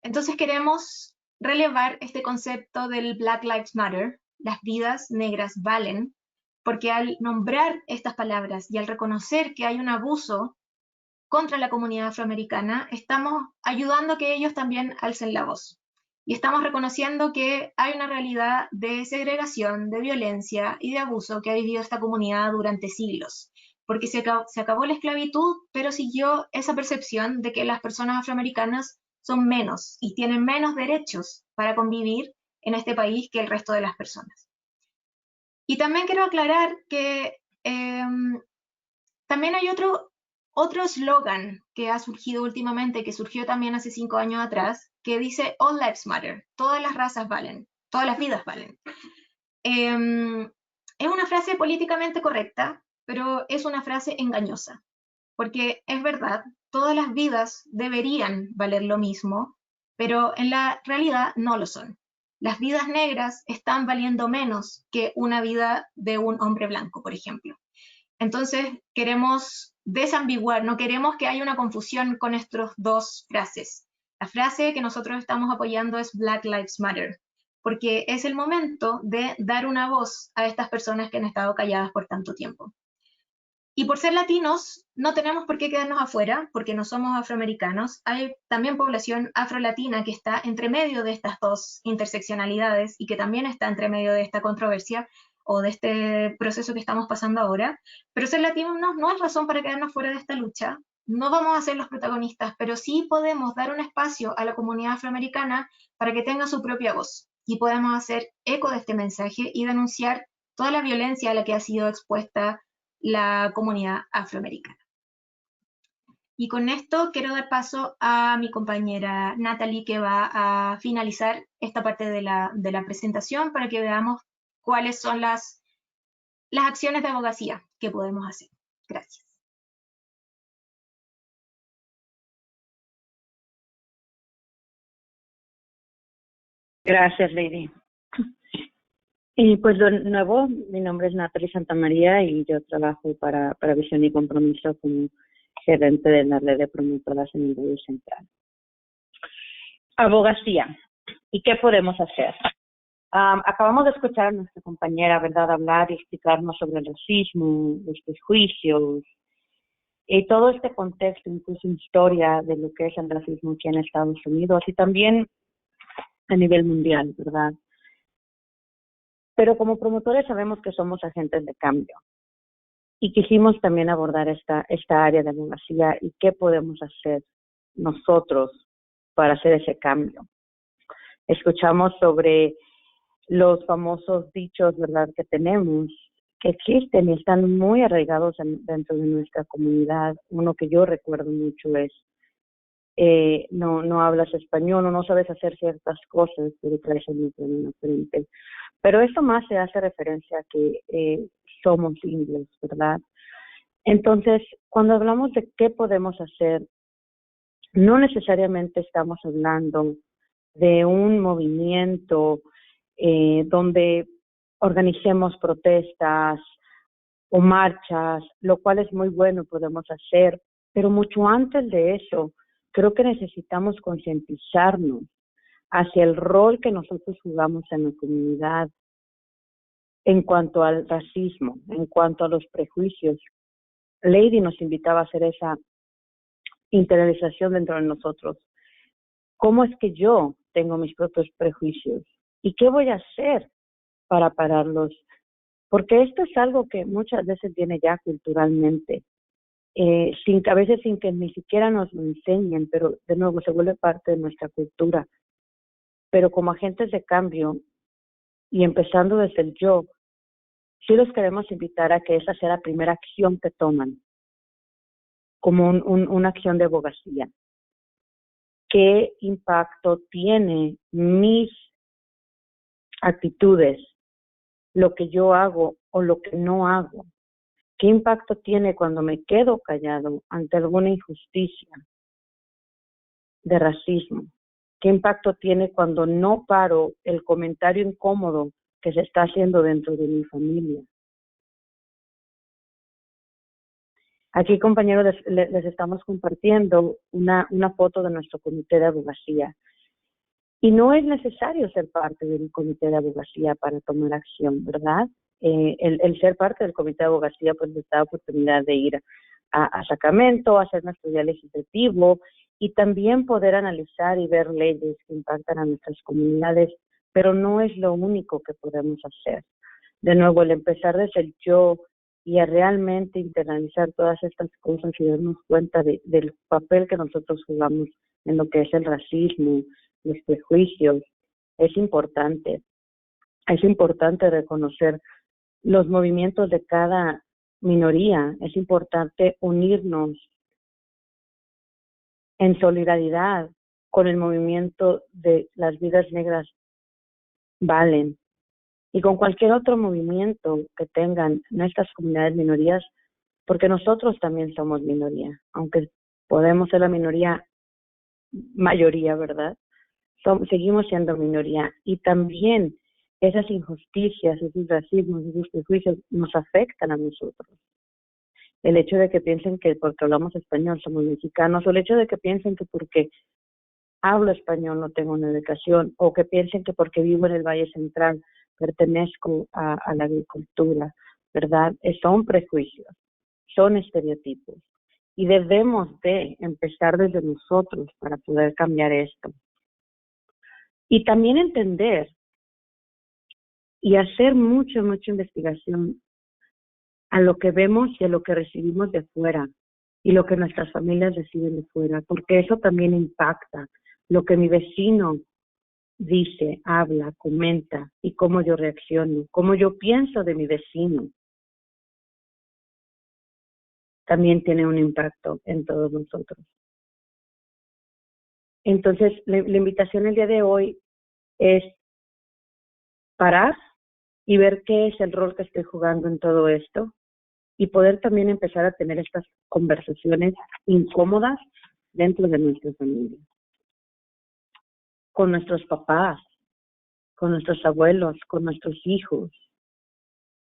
Entonces queremos relevar este concepto del Black Lives Matter, las vidas negras valen, porque al nombrar estas palabras y al reconocer que hay un abuso contra la comunidad afroamericana, estamos ayudando a que ellos también alcen la voz. Y estamos reconociendo que hay una realidad de segregación, de violencia y de abuso que ha vivido esta comunidad durante siglos. Porque se acabó la esclavitud, pero siguió esa percepción de que las personas afroamericanas son menos y tienen menos derechos para convivir en este país que el resto de las personas. Y también quiero aclarar que también hay otro eslogan que ha surgido últimamente, que surgió también hace 5 años atrás, que dice All Lives Matter, todas las razas valen, todas las vidas valen. Es una frase políticamente correcta, pero es una frase engañosa, porque es verdad, todas las vidas deberían valer lo mismo, pero en la realidad no lo son. Las vidas negras están valiendo menos que una vida de un hombre blanco, por ejemplo. Entonces queremos desambiguar, no queremos que haya una confusión con estas dos frases. La frase que nosotros estamos apoyando es Black Lives Matter, porque es el momento de dar una voz a estas personas que han estado calladas por tanto tiempo. Y por ser latinos, no tenemos por qué quedarnos afuera, porque no somos afroamericanos. Hay también población afrolatina que está entre medio de estas dos interseccionalidades y que también está entre medio de esta controversia o de este proceso que estamos pasando ahora. Pero ser latinos no es razón para quedarnos fuera de esta lucha. No vamos a ser los protagonistas, pero sí podemos dar un espacio a la comunidad afroamericana para que tenga su propia voz. Y podemos hacer eco de este mensaje y denunciar toda la violencia a la que ha sido expuesta la comunidad afroamericana. Y con esto quiero dar paso a mi compañera Natalie, que va a finalizar esta parte de la presentación para que veamos cuáles son las acciones de abogacía que podemos hacer. Gracias. Gracias, Lady. Y pues de nuevo, mi nombre es Natalie Santamaría y yo trabajo para Visión y Compromiso como gerente de la red de promotoras en el Valle Central. Abogacía. ¿Y qué podemos hacer? Acabamos de escuchar a nuestra compañera, ¿verdad?, hablar y explicarnos sobre el racismo, los prejuicios y todo este contexto, incluso historia de lo que es el racismo aquí en Estados Unidos y también a nivel mundial, ¿verdad? Pero como promotores sabemos que somos agentes de cambio y quisimos también abordar esta área de abogacía y qué podemos hacer nosotros para hacer ese cambio. Escuchamos sobre los famosos dichos, ¿verdad?, que tenemos, que existen y están muy arraigados dentro de nuestra comunidad. Uno que yo recuerdo mucho es, no hablas español o no sabes hacer ciertas cosas, pero traes el en la frente. Pero esto más se hace referencia a que somos indios, ¿verdad? Entonces, cuando hablamos de qué podemos hacer, no necesariamente estamos hablando de un movimiento donde organicemos protestas o marchas, lo cual es muy bueno, podemos hacer, pero mucho antes de eso, creo que necesitamos concientizarnos hacia el rol que nosotros jugamos en la comunidad en cuanto al racismo, en cuanto a los prejuicios. Lady nos invitaba a hacer esa interiorización dentro de nosotros. ¿Cómo es que yo tengo mis propios prejuicios? ¿Y qué voy a hacer para pararlos? Porque esto es algo que muchas veces viene ya culturalmente, a veces sin que ni siquiera nos lo enseñen, pero de nuevo se vuelve parte de nuestra cultura. Pero como agentes de cambio, y empezando desde el yo, sí los queremos invitar a que esa sea la primera acción que toman, como una acción de abogacía. ¿Qué impacto tiene mis actitudes, lo que yo hago o lo que no hago? ¿Qué impacto tiene cuando me quedo callado ante alguna injusticia de racismo? ¿Qué impacto tiene cuando no paro el comentario incómodo que se está haciendo dentro de mi familia? Aquí, compañeros, les estamos compartiendo una foto de nuestro comité de abogacía. Y no es necesario ser parte del comité de abogacía para tomar acción, ¿verdad? El ser parte del comité de abogacía pues nos da oportunidad de ir a Sacramento, hacer nuestro día legislativo y también poder analizar y ver leyes que impactan a nuestras comunidades, pero no es lo único que podemos hacer. De nuevo, el empezar desde el yo y a realmente internalizar todas estas cosas y darnos cuenta del papel que nosotros jugamos en lo que es el racismo, los prejuicios, es importante. Es importante reconocer los movimientos de cada minoría, es importante unirnos en solidaridad con el movimiento de las vidas negras valen y con cualquier otro movimiento que tengan nuestras comunidades minorías, porque nosotros también somos minoría, aunque podemos ser la mayoría, ¿verdad? Seguimos siendo minoría y también esas injusticias, esos racismos, esos prejuicios nos afectan a nosotros. El hecho de que piensen que porque hablamos español somos mexicanos, o el hecho de que piensen que porque hablo español no tengo una educación, o que piensen que porque vivo en el Valle Central pertenezco a la agricultura, ¿verdad? Son prejuicios, son estereotipos y debemos de empezar desde nosotros para poder cambiar esto. Y también entender y hacer mucha investigación a lo que vemos y a lo que recibimos de fuera y lo que nuestras familias reciben de fuera, porque eso también impacta lo que mi vecino dice, habla, comenta y cómo yo reacciono, cómo yo pienso de mi vecino. También tiene un impacto en todos nosotros. Entonces, la invitación el día de hoy es parar y ver qué es el rol que estoy jugando en todo esto y poder también empezar a tener estas conversaciones incómodas dentro de nuestra familia, con nuestros papás, con nuestros abuelos, con nuestros hijos,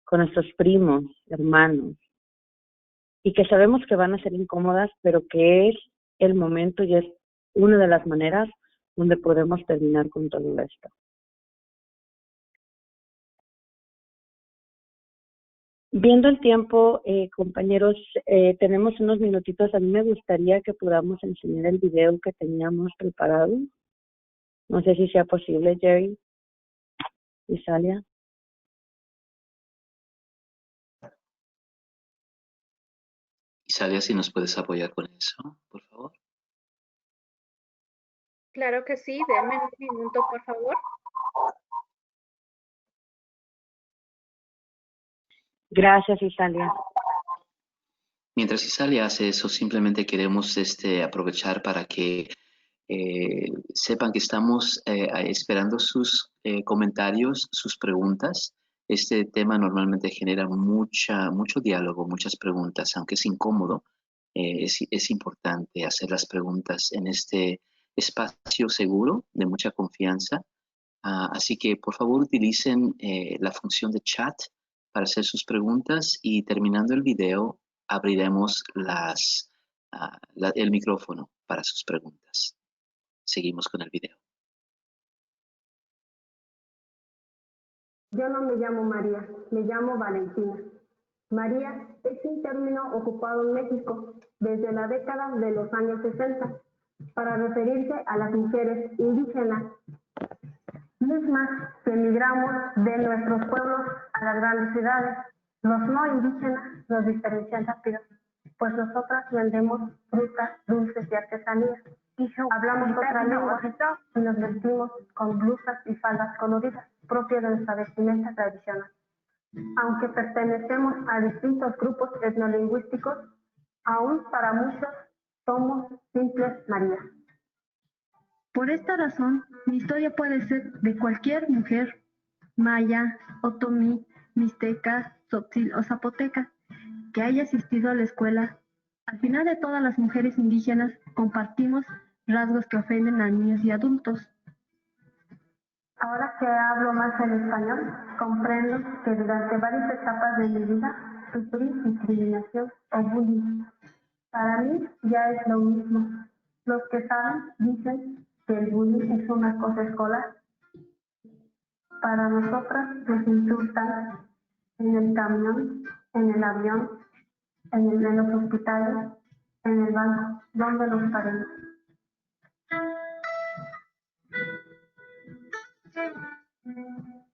con nuestros primos, hermanos, y que sabemos que van a ser incómodas, pero que es el momento y es una de las maneras donde podemos terminar con todo esto. Viendo el tiempo, compañeros, tenemos unos minutitos. A mí me gustaría que podamos enseñar el video que teníamos preparado. No sé si sea posible, Jerry y Salia. Isalia, si nos puedes apoyar con eso, por favor. Claro que sí, denme un minuto, por favor. Gracias, Isalia. Mientras Isalia hace eso, simplemente queremos aprovechar para que sepan que estamos esperando sus comentarios, sus preguntas. Este tema normalmente genera mucho diálogo, muchas preguntas, aunque es incómodo. Es importante hacer las preguntas en este espacio seguro, de mucha confianza. Así que, por favor, utilicen la función de chat para hacer sus preguntas y terminando el video, abriremos el micrófono para sus preguntas. Seguimos con el video. Yo no me llamo María, me llamo Valentina. María es un término ocupado en México desde la década de los años 60 para referirse a las mujeres indígenas, mismas que emigramos de nuestros pueblos a las grandes ciudades. Los no indígenas nos diferencian rápido, pues nosotras vendemos frutas, dulces y artesanías. Hablamos otra lengua y nos vestimos con blusas y faldas coloridas, propias de nuestra vestimenta tradicional. Aunque pertenecemos a distintos grupos etnolingüísticos, aún para muchos somos simples Marías. Por esta razón, mi historia puede ser de cualquier mujer, maya, otomí, mixteca, tzotzil o zapoteca, que haya asistido a la escuela. Al final de todas las mujeres indígenas compartimos rasgos que ofenden a niños y adultos. Ahora que hablo más el español, comprendo que durante varias etapas de mi vida sufrí discriminación o bullying. Para mí ya es lo mismo. Los que saben dicen que el bullying es una cosa escolar. Para nosotras nos insultan en el camión, en el avión, en los hospitales, en el banco, donde nos paremos.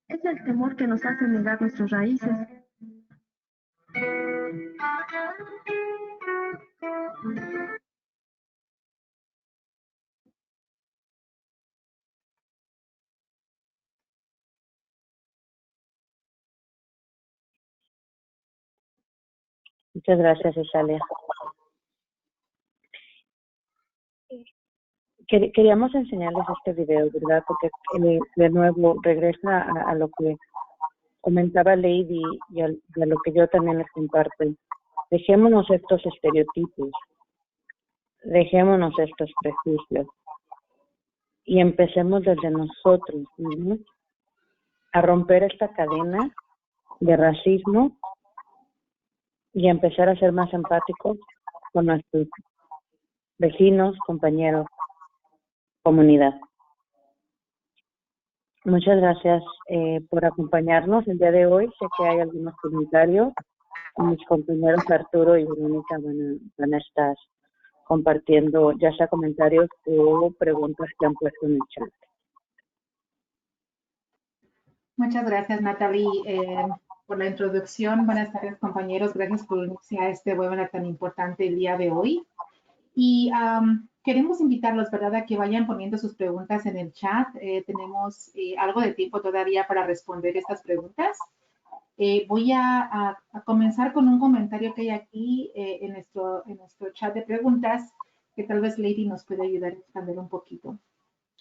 Es el temor que nos hace negar nuestras raíces. Muchas gracias, Isalia. Queríamos enseñarles este video, ¿verdad? Porque de nuevo regresa a lo que comentaba Lady y a lo que yo también les comparto. Dejémonos estos estereotipos, dejémonos estos prejuicios y empecemos desde nosotros mismos a romper esta cadena de racismo y a empezar a ser más empáticos con nuestros vecinos, compañeros, comunidad. Muchas gracias por acompañarnos el día de hoy. Sé que hay algunos comentarios. Mis compañeros Arturo y Verónica van a estar compartiendo ya sea comentarios o preguntas que han puesto en el chat. Muchas gracias, Natalie, por la introducción. Buenas tardes, compañeros. Gracias por unirse a este webinar tan importante el día de hoy. Y queremos invitarlos, ¿verdad?, a que vayan poniendo sus preguntas en el chat. Tenemos algo de tiempo todavía para responder estas preguntas. Voy a comenzar con un comentario que hay aquí en nuestro chat de preguntas, que tal vez Lady nos puede ayudar a expandir un poquito.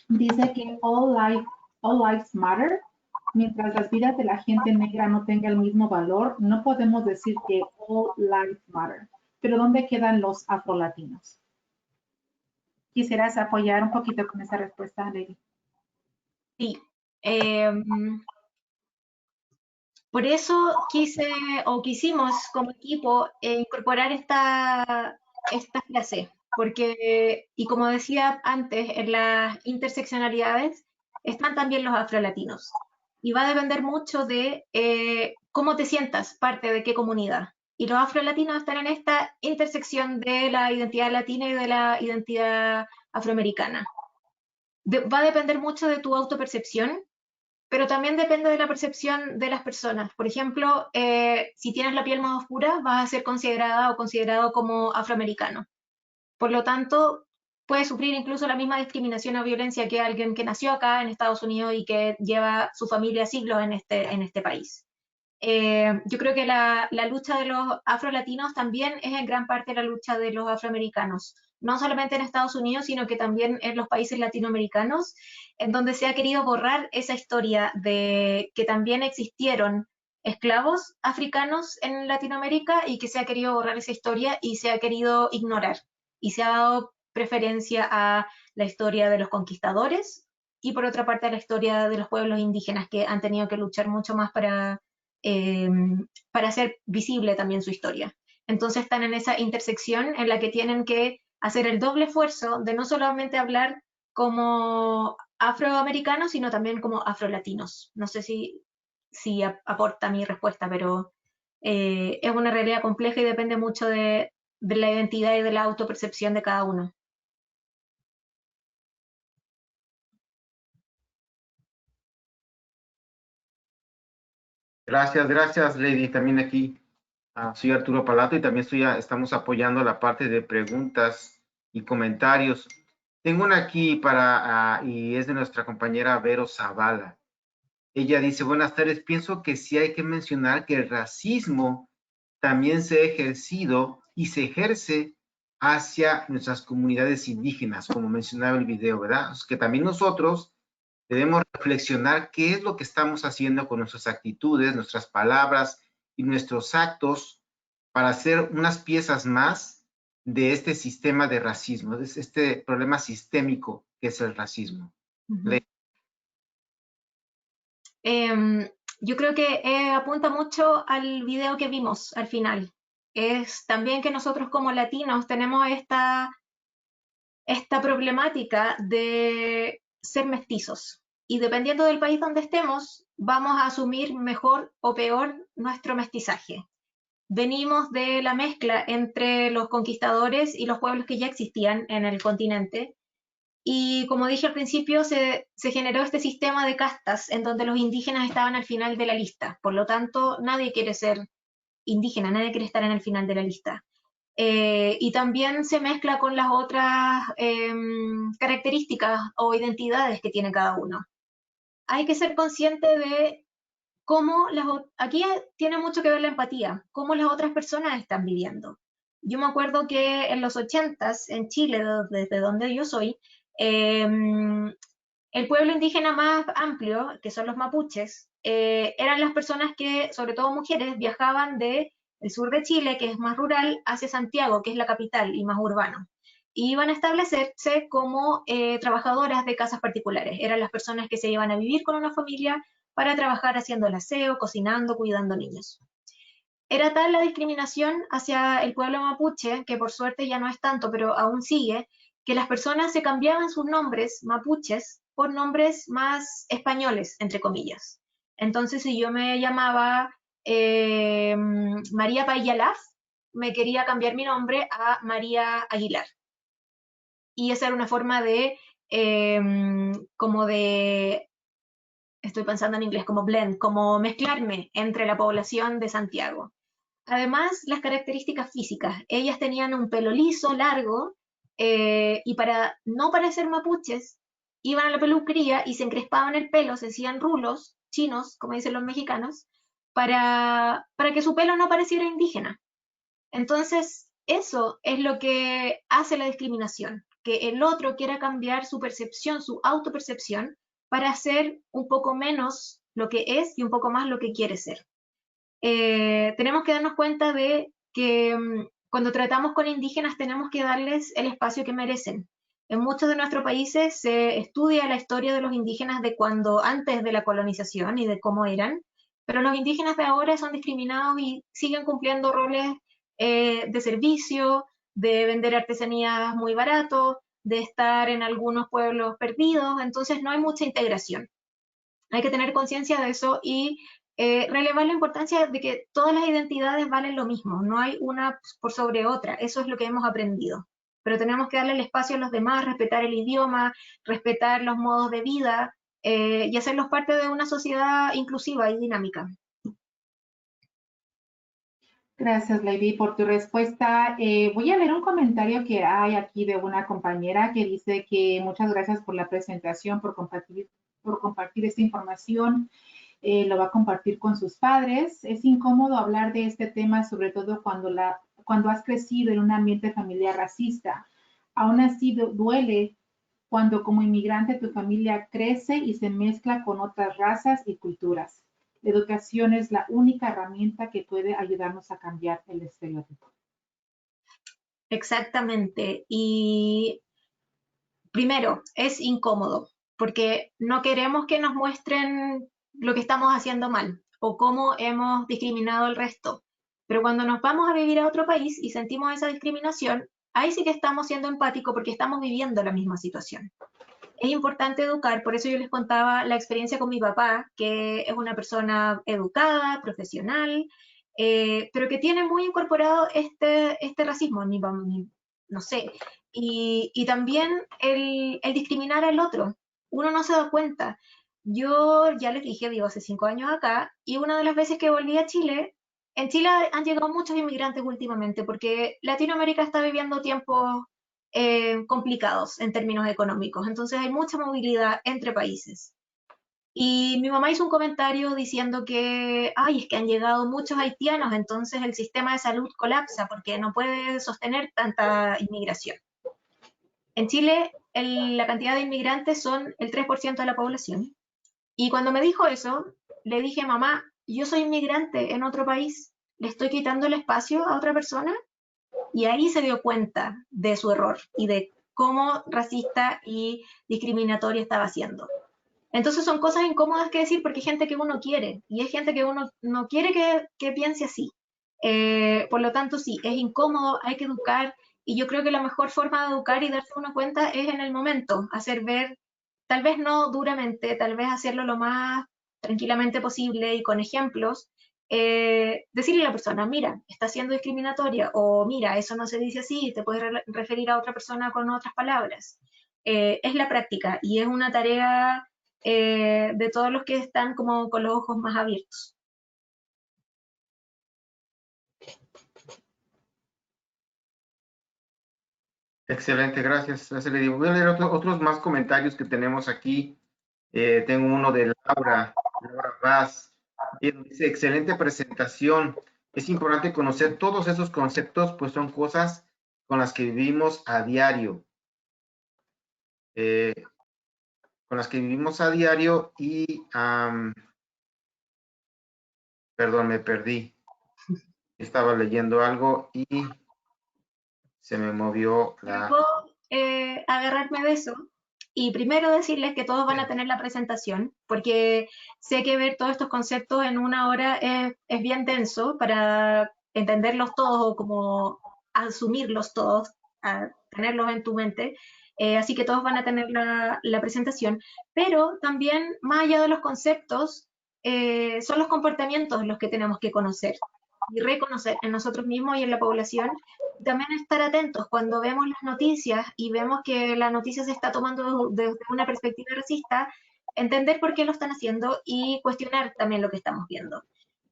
Dice que all lives matter. Mientras las vidas de la gente negra no tengan el mismo valor, no podemos decir que all lives matter. Pero ¿dónde quedan los afrolatinos? ¿Quisieras apoyar un poquito con esa respuesta, Lady? Sí, Por eso quisimos como equipo incorporar esta frase, porque, y como decía antes, en las interseccionalidades están también los afrolatinos. Y va a depender mucho de cómo te sientas parte de qué comunidad. Y los afrolatinos están en esta intersección de la identidad latina y de la identidad afroamericana. Va a depender mucho de tu autopercepción, pero también depende de la percepción de las personas. Por ejemplo, si tienes la piel más oscura, vas a ser considerada o considerado como afroamericano. Por lo tanto, puedes sufrir incluso la misma discriminación o violencia que alguien que nació acá en Estados Unidos y que lleva su familia siglos en este país. Yo creo que la lucha de los afrolatinos también es en gran parte la lucha de los afroamericanos, no solamente en Estados Unidos, sino que también en los países latinoamericanos, en donde se ha querido borrar esa historia de que también existieron esclavos africanos en Latinoamérica y que se ha querido borrar esa historia y se ha querido ignorar. Y se ha dado preferencia a la historia de los conquistadores y por otra parte a la historia de los pueblos indígenas que han tenido que luchar mucho más para hacer visible también su historia. Entonces están en esa intersección en la que tienen que hacer el doble esfuerzo de no solamente hablar como afroamericanos, sino también como afrolatinos. No sé si aporta mi respuesta, pero es una realidad compleja y depende mucho de la identidad y de la autopercepción de cada uno. Gracias, Lady. También aquí soy Arturo Palato y también estamos apoyando la parte de preguntas y comentarios. Tengo una aquí y es de nuestra compañera Vero Zavala. Ella dice, buenas tardes, pienso que sí hay que mencionar que el racismo también se ha ejercido y se ejerce hacia nuestras comunidades indígenas, como mencionaba el video, ¿verdad? Es que también nosotros debemos reflexionar qué es lo que estamos haciendo con nuestras actitudes, nuestras palabras y nuestros actos para hacer unas piezas más de este sistema de racismo, de este problema sistémico que es el racismo. Yo creo que apunta mucho al video que vimos al final. Es también que nosotros como latinos tenemos esta problemática de ser mestizos. Y dependiendo del país donde estemos, vamos a asumir mejor o peor nuestro mestizaje. Venimos de la mezcla entre los conquistadores y los pueblos que ya existían en el continente. Y como dije al principio, se generó este sistema de castas en donde los indígenas estaban al final de la lista. Por lo tanto, nadie quiere ser indígena, nadie quiere estar en el final de la lista. Y también se mezcla con las otras características o identidades que tiene cada uno. Hay que ser consciente de cómo aquí tiene mucho que ver la empatía, cómo las otras personas están viviendo. Yo me acuerdo que en los 80s, en Chile, desde donde yo soy, el pueblo indígena más amplio, que son los mapuches, eran las personas que, sobre todo mujeres, viajaban del sur de Chile, que es más rural, hacia Santiago, que es la capital y más urbano. Y iban a establecerse como trabajadoras de casas particulares. Eran las personas que se iban a vivir con una familia para trabajar haciendo el aseo, cocinando, cuidando niños. Era tal la discriminación hacia el pueblo mapuche, que por suerte ya no es tanto, pero aún sigue, que las personas se cambiaban sus nombres mapuches por nombres más españoles, entre comillas. Entonces, si yo me llamaba María Payalaf, me quería cambiar mi nombre a María Aguilar. Y esa era una forma de, como de, estoy pensando en inglés, como blend, como mezclarme entre la población de Santiago. Además, las características físicas. Ellas tenían un pelo liso, largo, y para no parecer mapuches, iban a la peluquería y se encrespaban el pelo, se hacían rulos chinos, como dicen los mexicanos, para que su pelo no pareciera indígena. Entonces, eso es lo que hace la discriminación, que el otro quiera cambiar su percepción, su autopercepción, para ser un poco menos lo que es y un poco más lo que quiere ser. Tenemos que darnos cuenta de que cuando tratamos con indígenas tenemos que darles el espacio que merecen. En muchos de nuestros países se estudia la historia de los indígenas de cuando antes de la colonización y de cómo eran, pero los indígenas de ahora son discriminados y siguen cumpliendo roles de servicio, de vender artesanías muy barato, de estar en algunos pueblos perdidos, entonces no hay mucha integración. Hay que tener conciencia de eso y relevar la importancia de que todas las identidades valen lo mismo, no hay una por sobre otra, eso es lo que hemos aprendido. Pero tenemos que darle el espacio a los demás, respetar el idioma, respetar los modos de vida y hacerlos parte de una sociedad inclusiva y dinámica. Gracias, Lady, por tu respuesta. Voy a leer un comentario que hay aquí de una compañera que dice que muchas gracias por la presentación, por compartir esta información. Lo va a compartir con sus padres. Es incómodo hablar de este tema, sobre todo cuando has crecido en un ambiente familiar racista. Aún así, duele cuando como inmigrante tu familia crece y se mezcla con otras razas y culturas. La educación es la única herramienta que puede ayudarnos a cambiar el estereotipo. Exactamente. Y primero, es incómodo, porque no queremos que nos muestren lo que estamos haciendo mal o cómo hemos discriminado al resto. Pero cuando nos vamos a vivir a otro país y sentimos esa discriminación, ahí sí que estamos siendo empáticos porque estamos viviendo la misma situación. Es importante educar, por eso yo les contaba la experiencia con mi papá, que es una persona educada, profesional, pero que tiene muy incorporado este racismo, no sé, y también el discriminar al otro. Uno no se da cuenta. Yo ya les dije, vivo hace 5 años acá, y una de las veces que volví a Chile, en Chile han llegado muchos inmigrantes últimamente, porque Latinoamérica está viviendo tiempos complicados en términos económicos. Entonces hay mucha movilidad entre países. Y mi mamá hizo un comentario diciendo que, ay, es que han llegado muchos haitianos, entonces el sistema de salud colapsa porque no puede sostener tanta inmigración. En Chile, la cantidad de inmigrantes son el 3% de la población. Y cuando me dijo eso, le dije, mamá, yo soy inmigrante en otro país, ¿le estoy quitando el espacio a otra persona? Y ahí se dio cuenta de su error y de cómo racista y discriminatoria estaba siendo. Entonces son cosas incómodas que decir porque hay gente que uno quiere y hay gente que uno no quiere que piense así. Por lo tanto, sí, es incómodo, hay que educar y yo creo que la mejor forma de educar y darse uno cuenta es en el momento, hacer ver, tal vez no duramente, tal vez hacerlo lo más tranquilamente posible y con ejemplos, decirle a la persona, mira, está siendo discriminatoria, o mira, eso no se dice así, te puedes referir a otra persona con otras palabras. Es la práctica y es una tarea de todos los que están como con los ojos más abiertos. Excelente, gracias. Voy a leer otros más comentarios que tenemos aquí. Tengo uno de Laura Vaz. Dice, excelente presentación. Es importante conocer todos esos conceptos, pues son cosas con las que vivimos a diario. Y perdón, me perdí. Estaba leyendo algo y se me movió la... ¿Puedo agarrarme de eso? Y primero decirles que todos van a tener la presentación, porque sé que ver todos estos conceptos en una hora es bien denso para entenderlos todos o como asumirlos todos, a tenerlos en tu mente. Así que todos van a tener la presentación. Pero también, más allá de los conceptos, son los comportamientos los que tenemos que conocer y reconocer en nosotros mismos y en la población. También estar atentos cuando vemos las noticias y vemos que la noticia se está tomando desde una perspectiva racista, entender por qué lo están haciendo y cuestionar también lo que estamos viendo.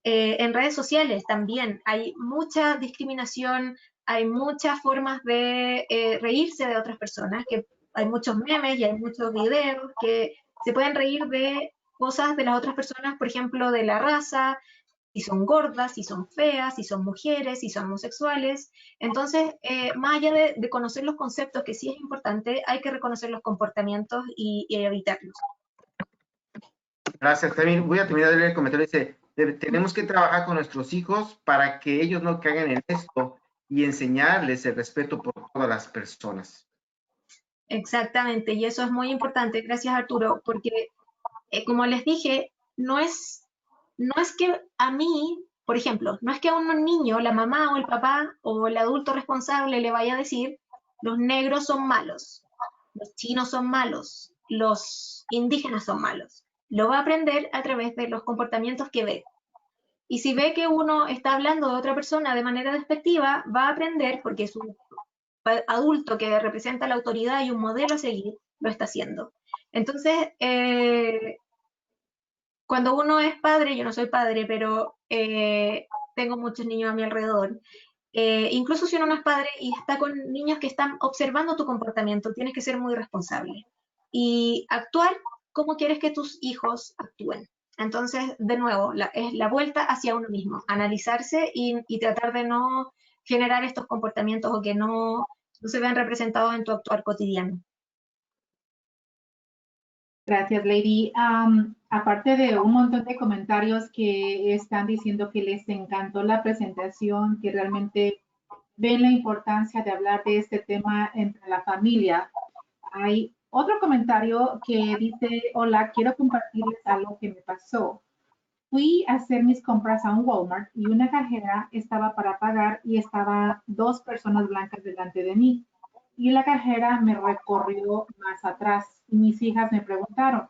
En redes sociales también hay mucha discriminación, hay muchas formas de reírse de otras personas, que hay muchos memes y hay muchos videos que se pueden reír de cosas de las otras personas, por ejemplo, de la raza, si son gordas, si son feas, si son mujeres, si son homosexuales. Entonces, más allá de conocer los conceptos, que sí es importante, hay que reconocer los comportamientos y evitarlos. Gracias. También voy a terminar de leer el comentario. Dice, tenemos que trabajar con nuestros hijos para que ellos no caigan en esto y enseñarles el respeto por todas las personas. Exactamente, y eso es muy importante, gracias Arturo, porque como les dije, no es que a mí, por ejemplo, no es que a un niño, la mamá o el papá o el adulto responsable le vaya a decir, los negros son malos, los chinos son malos, los indígenas son malos. Lo va a aprender a través de los comportamientos que ve. Y si ve que uno está hablando de otra persona de manera despectiva, va a aprender, porque es un adulto que representa la autoridad y un modelo a seguir, lo está haciendo. Entonces, cuando uno es padre, yo no soy padre, pero tengo muchos niños a mi alrededor. Incluso si uno no es padre y está con niños que están observando tu comportamiento, tienes que ser muy responsable y actuar como quieres que tus hijos actúen. Entonces, de nuevo, es la vuelta hacia uno mismo, analizarse y tratar de no generar estos comportamientos o que no se vean representados en tu actuar cotidiano. Gracias, Lady. Aparte de un montón de comentarios que están diciendo que les encantó la presentación, que realmente ven la importancia de hablar de este tema entre la familia, hay otro comentario que dice, hola, quiero compartirles algo que me pasó. Fui a hacer mis compras a un Walmart y una cajera estaba para pagar y estaban 2 personas blancas delante de mí. Y la cajera me recorrió más atrás y mis hijas me preguntaron,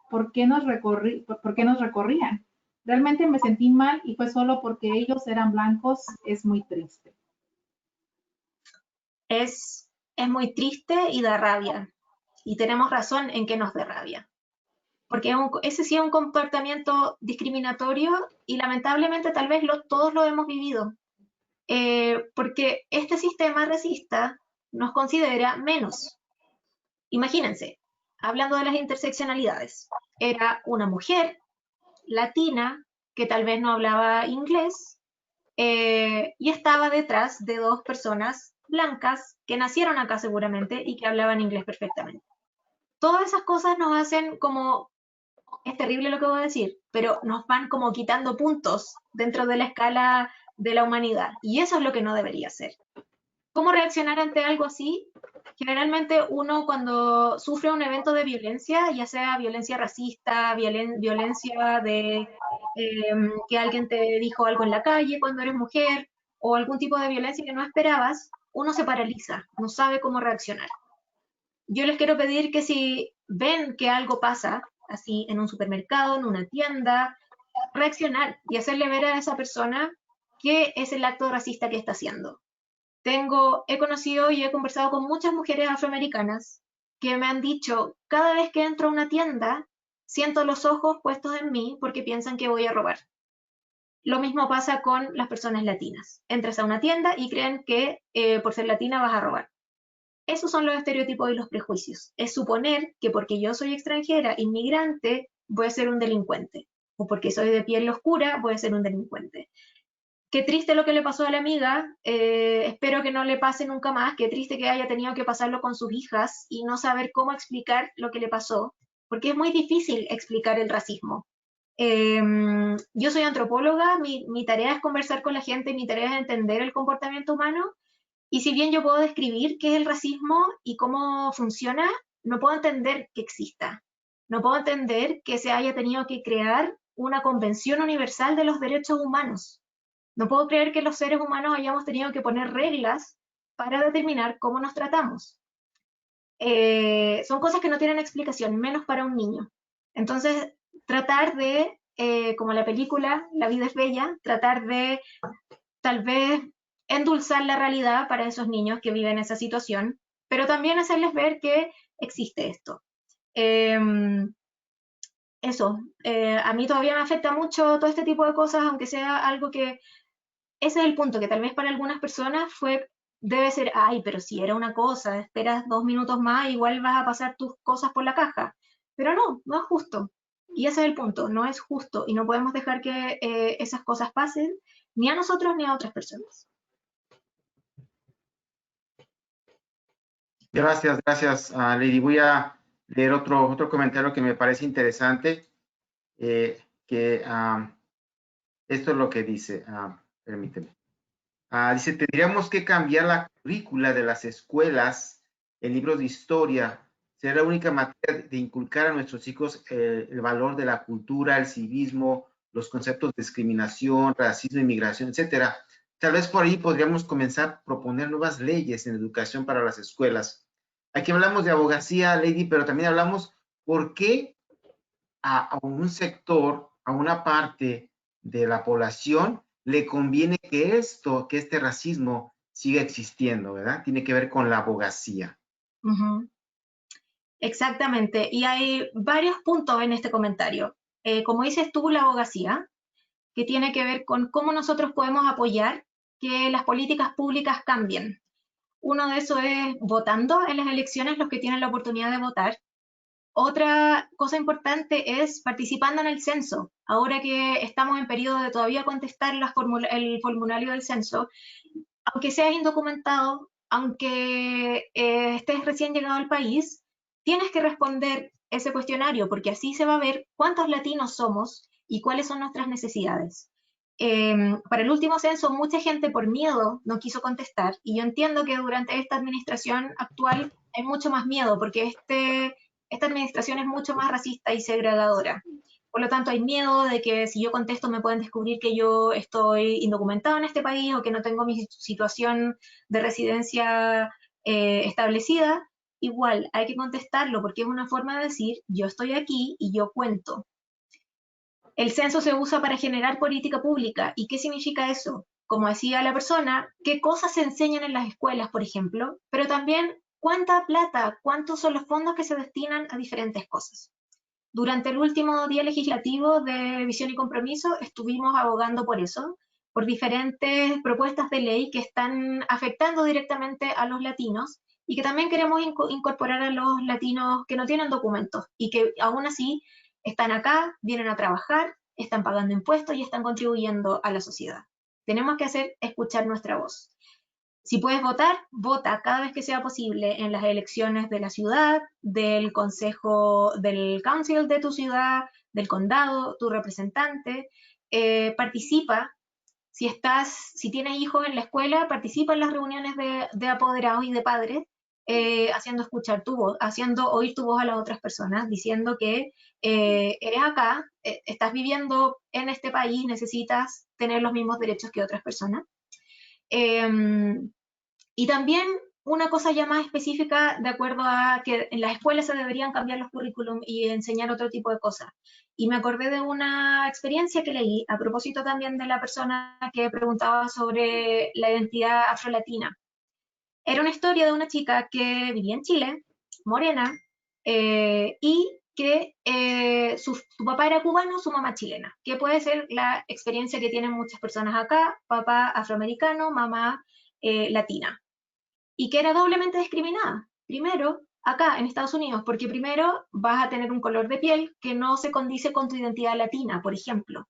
¿por qué nos recorrían? Realmente me sentí mal y fue solo porque ellos eran blancos. Es muy triste. Es muy triste y da rabia. Y tenemos razón en que nos dé rabia. Porque ese sí es un comportamiento discriminatorio y lamentablemente tal vez todos lo hemos vivido. Porque este sistema racista nos considera menos. Imagínense, hablando de las interseccionalidades, era una mujer latina que tal vez no hablaba inglés y estaba detrás de 2 personas blancas que nacieron acá seguramente y que hablaban inglés perfectamente. Todas esas cosas nos hacen como, es terrible lo que voy a decir, pero nos van como quitando puntos dentro de la escala de la humanidad y eso es lo que no debería ser. ¿Cómo reaccionar ante algo así? Generalmente uno cuando sufre un evento de violencia, ya sea violencia racista, violencia de que alguien te dijo algo en la calle cuando eres mujer, o algún tipo de violencia que no esperabas, uno se paraliza, no sabe cómo reaccionar. Yo les quiero pedir que si ven que algo pasa, así en un supermercado, en una tienda, reaccionar y hacerle ver a esa persona qué es el acto racista que está haciendo. He conocido y he conversado con muchas mujeres afroamericanas que me han dicho, cada vez que entro a una tienda, siento los ojos puestos en mí porque piensan que voy a robar. Lo mismo pasa con las personas latinas. Entras a una tienda y creen que por ser latina vas a robar. Esos son los estereotipos y los prejuicios. Es suponer que porque yo soy extranjera, inmigrante, voy a ser un delincuente. O porque soy de piel oscura, voy a ser un delincuente. Qué triste lo que le pasó a la amiga, espero que no le pase nunca más, qué triste que haya tenido que pasarlo con sus hijas y no saber cómo explicar lo que le pasó, porque es muy difícil explicar el racismo. Yo soy antropóloga, mi tarea es conversar con la gente, mi tarea es entender el comportamiento humano, y si bien yo puedo describir qué es el racismo y cómo funciona, no puedo entender que exista. No puedo entender que se haya tenido que crear una convención universal de los derechos humanos. No puedo creer que los seres humanos hayamos tenido que poner reglas para determinar cómo nos tratamos. Son cosas que no tienen explicación, menos para un niño. Entonces, tratar de, como la película La vida es bella, tratar de tal vez endulzar la realidad para esos niños que viven esa situación, pero también hacerles ver que existe esto. Eso, a mí todavía me afecta mucho todo este tipo de cosas, aunque sea algo que ese es el punto, que tal vez para algunas personas debe ser, ay, pero si era una cosa, esperas 2 minutos más, igual vas a pasar tus cosas por la caja. Pero no es justo. Y ese es el punto, no es justo y no podemos dejar que esas cosas pasen ni a nosotros ni a otras personas. Gracias, Lady. Voy a leer otro comentario que me parece interesante, esto es lo que dice, permíteme. Dice, tendríamos que cambiar la currícula de las escuelas en libros de historia. Será la única materia de inculcar a nuestros hijos el valor de la cultura, el civismo, los conceptos de discriminación, racismo, inmigración, etcétera. Tal vez por ahí podríamos comenzar a proponer nuevas leyes en educación para las escuelas. Aquí hablamos de abogacía, Lady, pero también hablamos por qué a un sector, a una parte de la población, le conviene que este racismo siga existiendo, ¿verdad? Tiene que ver con la abogacía. Exactamente, y hay varios puntos en este comentario. Como dices tú, la abogacía, que tiene que ver con cómo nosotros podemos apoyar que las políticas públicas cambien. Uno de esos es votando en las elecciones, los que tienen la oportunidad de votar. Otra cosa importante es participando en el censo. Ahora que estamos en periodo de todavía contestar el formulario del censo, aunque seas indocumentado, aunque estés recién llegado al país, tienes que responder ese cuestionario, porque así se va a ver cuántos latinos somos y cuáles son nuestras necesidades. Para el último censo, mucha gente por miedo no quiso contestar, y yo entiendo que durante esta administración actual hay mucho más miedo, porque esta administración es mucho más racista y segregadora. Por lo tanto, hay miedo de que si yo contesto me pueden descubrir que yo estoy indocumentado en este país o que no tengo mi situación de residencia establecida. Igual, hay que contestarlo porque es una forma de decir, yo estoy aquí y yo cuento. El censo se usa para generar política pública. ¿Y qué significa eso? Como decía la persona, qué cosas se enseñan en las escuelas, por ejemplo, pero también cuánta plata, cuántos son los fondos que se destinan a diferentes cosas. Durante el último día legislativo de Visión y Compromiso estuvimos abogando por eso, por diferentes propuestas de ley que están afectando directamente a los latinos y que también queremos incorporar a los latinos que no tienen documentos y que aún así están acá, vienen a trabajar, están pagando impuestos y están contribuyendo a la sociedad. Tenemos que hacer escuchar nuestra voz. Si puedes votar, vota cada vez que sea posible en las elecciones de la ciudad, del consejo, del council de tu ciudad, del condado, tu representante. Participa. Si tienes hijos en la escuela, participa en las reuniones de apoderados y de padres, haciendo escuchar tu voz, haciendo oír tu voz a las otras personas, diciendo que eres acá, estás viviendo en este país, necesitas tener los mismos derechos que otras personas. Y también una cosa ya más específica, de acuerdo a que en las escuelas se deberían cambiar los currículum y enseñar otro tipo de cosas. Y me acordé de una experiencia que leí a propósito también de la persona que preguntaba sobre la identidad afrolatina. Era una historia de una chica que vivía en Chile, morena, y que su papá era cubano, su mamá chilena, que puede ser la experiencia que tienen muchas personas acá, papá afroamericano, mamá latina, y que era doblemente discriminada. Primero, acá en Estados Unidos, porque primero vas a tener un color de piel que no se condice con tu identidad latina, por ejemplo.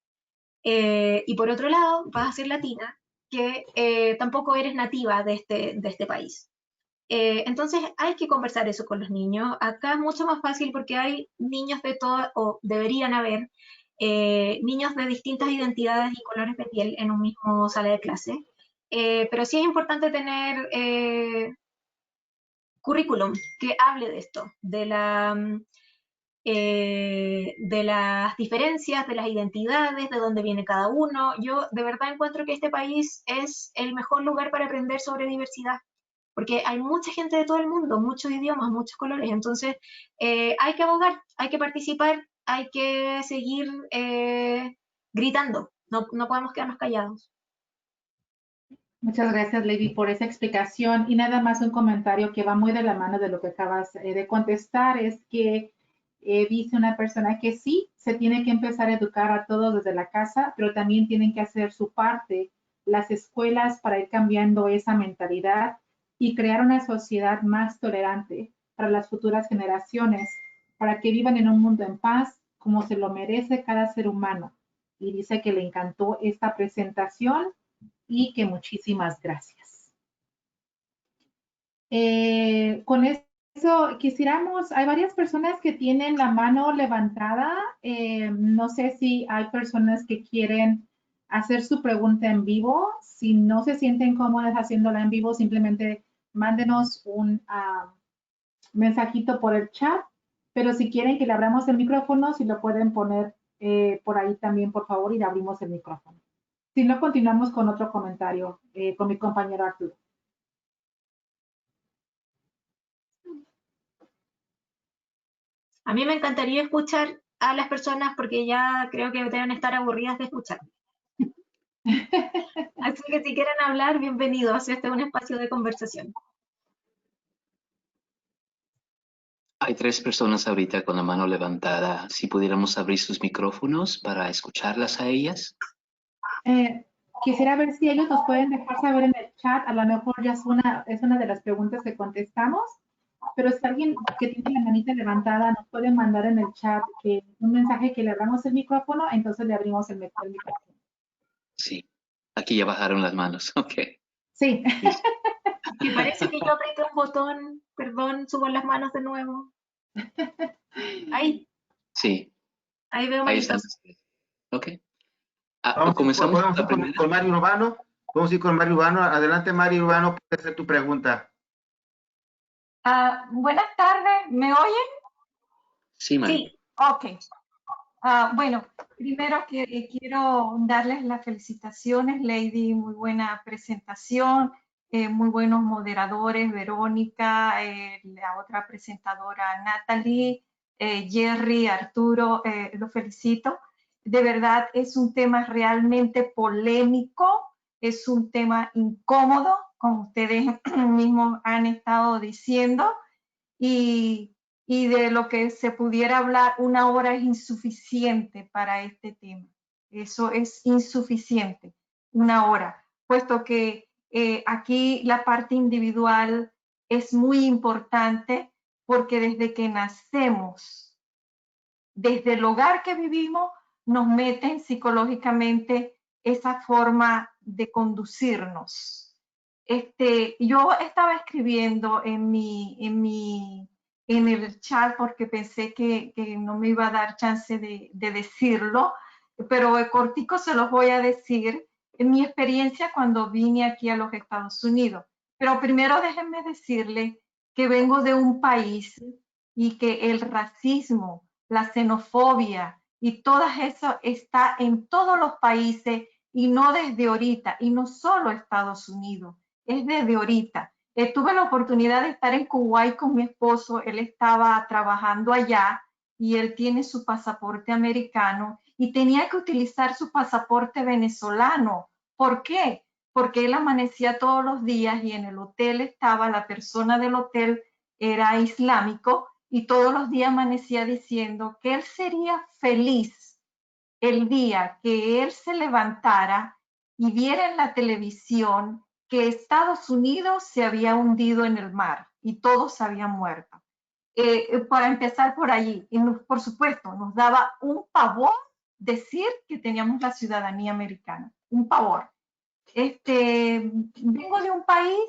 Y por otro lado, vas a ser latina, que tampoco eres nativa de este país. Entonces hay que conversar eso con los niños. Acá es mucho más fácil porque hay niños de todas, o deberían haber, niños de distintas identidades y colores de piel en un mismo sala de clase. Pero sí es importante tener currículum que hable de esto, de las diferencias, de las identidades, de dónde viene cada uno. Yo de verdad encuentro que este país es el mejor lugar para aprender sobre diversidad, porque hay mucha gente de todo el mundo, muchos idiomas, muchos colores, entonces hay que abogar, hay que participar, hay que seguir gritando, no podemos quedarnos callados. Muchas gracias, Lady, por esa explicación. Y nada más un comentario que va muy de la mano de lo que acabas de contestar, es que dice una persona que sí, se tiene que empezar a educar a todos desde la casa, pero también tienen que hacer su parte las escuelas para ir cambiando esa mentalidad y crear una sociedad más tolerante para las futuras generaciones, para que vivan en un mundo en paz, como se lo merece cada ser humano. Y dice que le encantó esta presentación y que muchísimas gracias. Con eso quisiéramos, hay varias personas que tienen la mano levantada. No sé si hay personas que quieren hacer su pregunta en vivo. Si no se sienten cómodas haciéndola en vivo, simplemente mándenos un mensajito por el chat, pero si quieren que le abramos el micrófono, si lo pueden poner por ahí también, por favor, y le abrimos el micrófono. Si no, continuamos con otro comentario con mi compañero Arturo. A mí me encantaría escuchar a las personas porque ya creo que deben estar aburridas de escuchar. Así que si quieren hablar, bienvenidos. Este es un espacio de conversación. Hay 3 personas ahorita con la mano levantada. Si pudiéramos abrir sus micrófonos para escucharlas a ellas. Quisiera ver si ellos nos pueden dejar saber en el chat. A lo mejor ya es una de las preguntas que contestamos. Pero si alguien que tiene la manita levantada nos puede mandar en el chat un mensaje que le abramos el micrófono, entonces le abrimos el micrófono. Sí, aquí ya bajaron las manos. Ok. Sí. Me parece que yo apreté un botón. Perdón, subo las manos de nuevo. Ahí. Sí. Ahí veo Ahí están. manitos. Ok. Comenzamos con Mario Urbano. Vamos a ir con Mario Urbano. Adelante, Mario Urbano, puedes hacer tu pregunta. Buenas tardes, ¿me oyen? Sí, Mario. Sí, ok. Bueno, primero quiero darles las felicitaciones, Lady, muy buena presentación, muy buenos moderadores, Verónica, la otra presentadora Natalie, Jerry, Arturo, los felicito. De verdad es un tema realmente polémico, es un tema incómodo, como ustedes mismos han estado diciendo, y de lo que se pudiera hablar, 1 hora es insuficiente para este tema. Eso es insuficiente, 1 hora, puesto que aquí la parte individual es muy importante porque desde que nacemos, desde el hogar que vivimos, nos meten psicológicamente esa forma de conducirnos. Yo estaba escribiendo en el chat porque pensé que no me iba a dar chance de decirlo, pero cortico se los voy a decir en mi experiencia cuando vine aquí a los Estados Unidos. Pero primero déjenme decirle que vengo de un país y que el racismo, la xenofobia y todo eso está en todos los países y no desde ahorita, y no solo Estados Unidos, es desde ahorita. Tuve la oportunidad de estar en Kuwait con mi esposo, él estaba trabajando allá y él tiene su pasaporte americano y tenía que utilizar su pasaporte venezolano. ¿Por qué? Porque él amanecía todos los días y en el hotel estaba, la persona del hotel era islámico y todos los días amanecía diciendo que él sería feliz el día que él se levantara y viera en la televisión que Estados Unidos se había hundido en el mar y todos habían muerto. Para empezar por allí, y por supuesto, nos daba un pavor decir que teníamos la ciudadanía americana, un pavor. Vengo de un país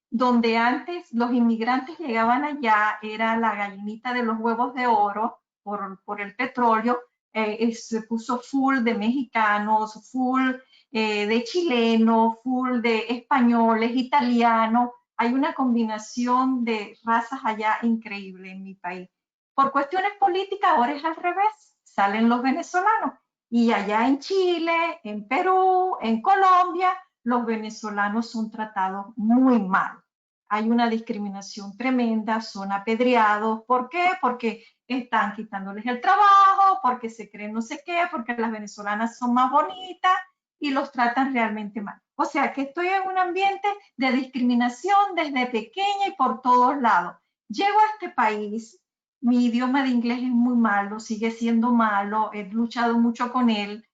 donde antes los inmigrantes llegaban allá, era la gallinita de los huevos de oro por el petróleo, se puso full de mexicanos, full de chilenos, full de españoles, italianos. Hay una combinación de razas allá increíble en mi país. Por cuestiones políticas ahora es al revés, salen los venezolanos. Y allá en Chile, en Perú, en Colombia, los venezolanos son tratados muy mal. Hay una discriminación tremenda, son apedreados. ¿Por qué? Porque están quitándoles el trabajo, porque se creen no sé qué, porque las venezolanas son más bonitas y los tratan realmente mal. O sea que estoy en un ambiente de discriminación desde pequeña y por todos lados. Llego a este país, mi idioma de inglés es muy malo, sigue siendo malo, he luchado mucho con él.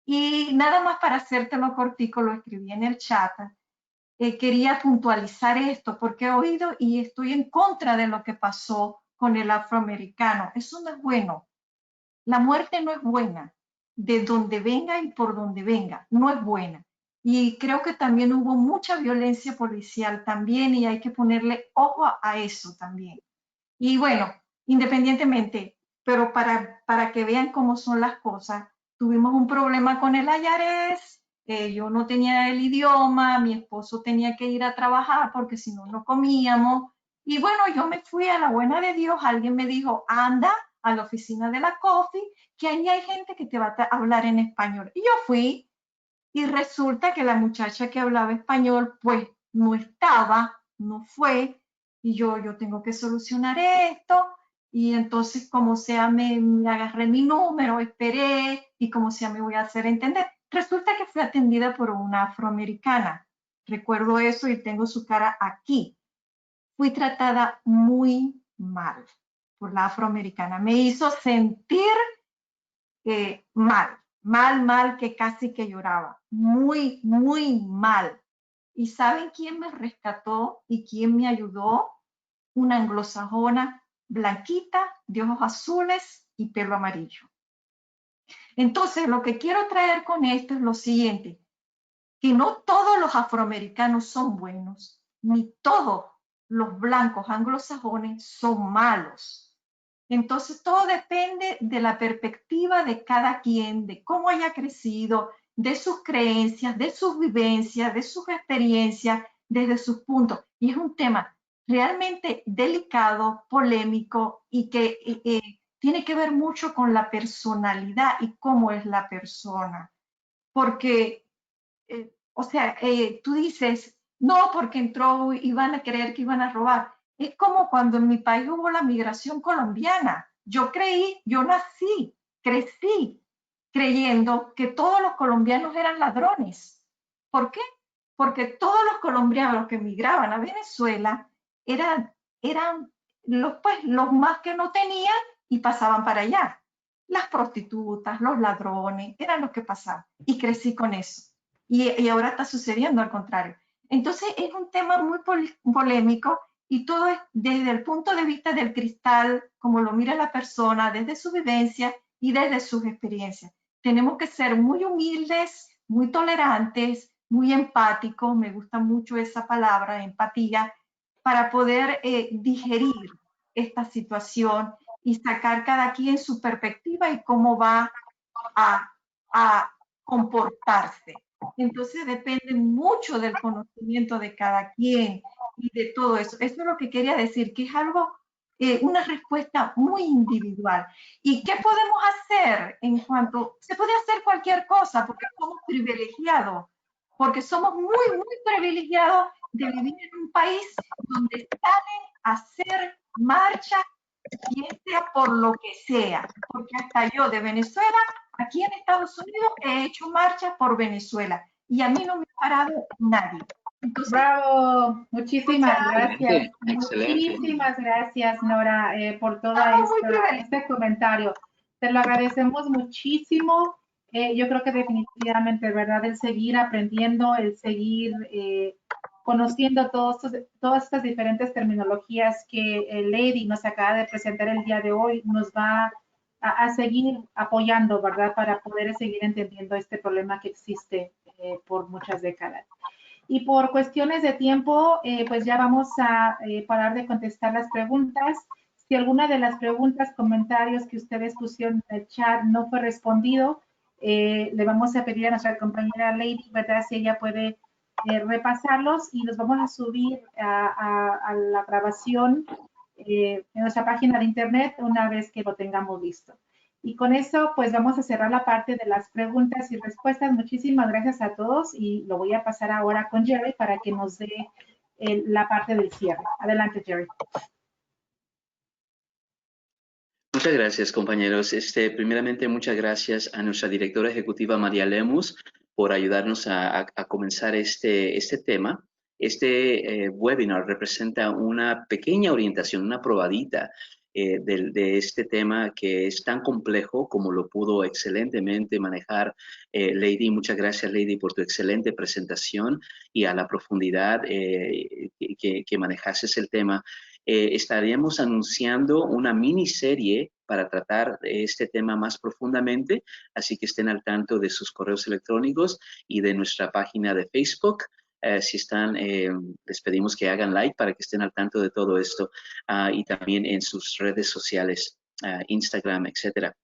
Y nada más para hacértelo cortico, lo escribí en el chat. Quería puntualizar esto porque he oído y estoy en contra de lo que pasó con el afroamericano. Eso no es bueno. La muerte no es buena. De donde venga y por donde venga, no es buena. Y creo que también hubo mucha violencia policial también y hay que ponerle ojo a eso también. Y bueno, independientemente, pero para que vean cómo son las cosas, tuvimos un problema con el IRS, yo no tenía el idioma, mi esposo tenía que ir a trabajar porque si no, no comíamos, Y bueno, yo me fui a la buena de Dios, alguien me dijo, anda a la oficina de la Coffee, que ahí hay gente que te va a hablar en español. Y yo fui, y resulta que la muchacha que hablaba español, pues no estaba, no fue, y yo tengo que solucionar esto, y entonces como sea me agarré mi número, esperé, y como sea me voy a hacer entender. Resulta que fui atendida por una afroamericana, recuerdo eso y tengo su cara aquí. Fui tratada muy mal por la afroamericana, me hizo sentir mal, que casi que lloraba, muy, muy mal. ¿Y saben quién me rescató y quién me ayudó? Una anglosajona blanquita, de ojos azules y pelo amarillo. Entonces, lo que quiero traer con esto es lo siguiente, que no todos los afroamericanos son buenos, ni todos los blancos anglosajones son malos. Entonces, todo depende de la perspectiva de cada quien, de cómo haya crecido, de sus creencias, de sus vivencias, de sus experiencias, desde sus puntos. Y es un tema realmente delicado, polémico y que tiene que ver mucho con la personalidad y cómo es la persona. Porque, o sea, tú dices, no, porque entró y van a creer que iban a robar. Es como cuando en mi país hubo la migración colombiana. Yo nací, crecí creyendo que todos los colombianos eran ladrones. ¿Por qué? Porque todos los colombianos que migraban a Venezuela eran los más que no tenían y pasaban para allá. Las prostitutas, los ladrones, eran los que pasaban. Y crecí con eso. Y ahora está sucediendo al contrario. Entonces es un tema muy polémico y todo es desde el punto de vista del cristal, como lo mira la persona, desde su vivencia y desde sus experiencias. Tenemos que ser muy humildes, muy tolerantes, muy empáticos, me gusta mucho esa palabra, empatía, para poder digerir esta situación y sacar cada quien su perspectiva y cómo va a comportarse. Entonces depende mucho del conocimiento de cada quien y de todo eso. Eso es lo que quería decir, que es algo, una respuesta muy individual. ¿Y qué podemos hacer en cuanto? Se puede hacer cualquier cosa porque somos privilegiados, porque somos muy, muy privilegiados de vivir en un país donde salen a hacer marchas, bien sea por lo que sea, porque hasta yo de Venezuela, aquí en Estados Unidos, he hecho marchas por Venezuela y a mí no me ha parado nadie. Entonces, bravo, muchísimas gracias. Excelente. Muchísimas gracias, Nora, por todo este comentario. Te lo agradecemos muchísimo. Yo creo que definitivamente, ¿verdad? El seguir aprendiendo, el seguir conociendo todas estas diferentes terminologías que Lady nos acaba de presentar el día de hoy, nos va a seguir apoyando, ¿verdad? Para poder seguir entendiendo este problema que existe por muchas décadas. Y por cuestiones de tiempo, pues ya vamos a parar de contestar las preguntas. Si alguna de las preguntas, comentarios que ustedes pusieron en el chat no fue respondido, le vamos a pedir a nuestra compañera Lady, ¿verdad? Si ella puede repasarlos y los vamos a subir a la grabación en nuestra página de internet una vez que lo tengamos listo. Y con eso, pues vamos a cerrar la parte de las preguntas y respuestas. Muchísimas gracias a todos y lo voy a pasar ahora con Jerry para que nos dé la parte del cierre. Adelante, Jerry. Muchas gracias, compañeros. Primeramente, muchas gracias a nuestra directora ejecutiva, María Lemus, por ayudarnos a comenzar este tema. Este webinar representa una pequeña orientación, una probadita de este tema que es tan complejo como lo pudo excelentemente manejar Lady. Muchas gracias, Lady, por tu excelente presentación y a la profundidad que manejases el tema. Estaríamos anunciando una miniserie para tratar este tema más profundamente, así que estén al tanto de sus correos electrónicos y de nuestra página de Facebook. Si están, les pedimos que hagan like para que estén al tanto de todo esto y también en sus redes sociales, Instagram, etcétera.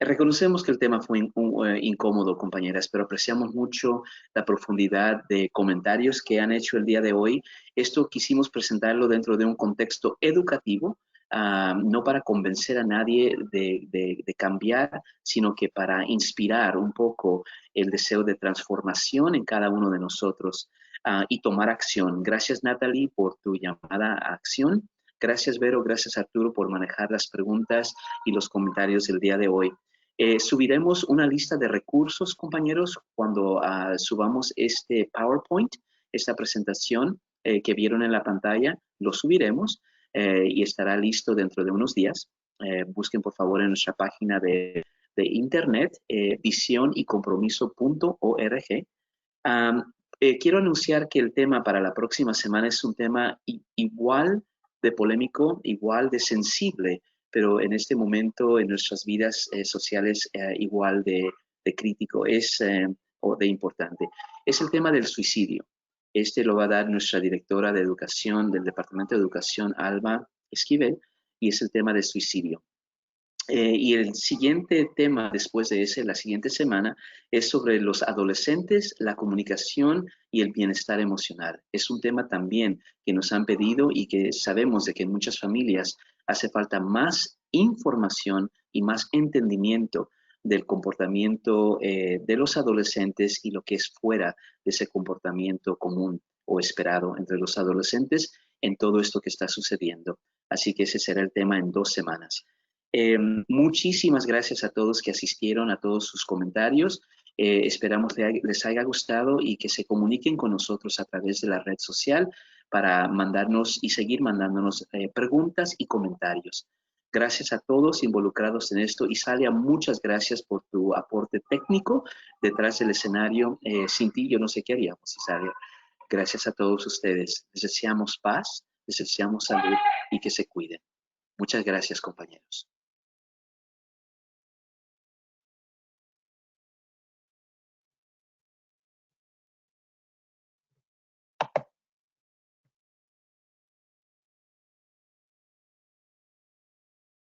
Reconocemos que el tema fue incómodo, compañeras, pero apreciamos mucho la profundidad de comentarios que han hecho el día de hoy. Esto quisimos presentarlo dentro de un contexto educativo, no para convencer a nadie de cambiar, sino que para inspirar un poco el deseo de transformación en cada uno de nosotros y tomar acción. Gracias, Natalie, por tu llamada a acción. Gracias, Vero. Gracias, Arturo, por manejar las preguntas y los comentarios del día de hoy. Subiremos una lista de recursos, compañeros, cuando subamos este PowerPoint, esta presentación que vieron en la pantalla, lo subiremos y estará listo dentro de unos días. Busquen, por favor, en nuestra página de internet, visionycompromiso.org. Quiero anunciar que el tema para la próxima semana es un tema igual de polémico, igual de sensible, pero en este momento en nuestras vidas sociales igual de crítico o de importante. Es el tema del suicidio. Este lo va a dar nuestra directora de educación del Departamento de Educación, Alba Esquivel, y es el tema del suicidio. Y el siguiente tema después de ese, la siguiente semana, es sobre los adolescentes, la comunicación y el bienestar emocional. Es un tema también que nos han pedido y que sabemos de que en muchas familias hace falta más información y más entendimiento del comportamiento de los adolescentes y lo que es fuera de ese comportamiento común o esperado entre los adolescentes en todo esto que está sucediendo. Así que ese será el tema en 2 semanas. Muchísimas gracias a todos que asistieron, a todos sus comentarios. Esperamos les haya gustado y que se comuniquen con nosotros a través de la red social para mandarnos y seguir mandándonos preguntas y comentarios. Gracias a todos involucrados en esto. Isalia, muchas gracias por tu aporte técnico detrás del escenario. Sin ti yo no sé qué haríamos, Isalia. Gracias a todos ustedes. Les deseamos paz, les deseamos salud y que se cuiden. Muchas gracias, compañeros.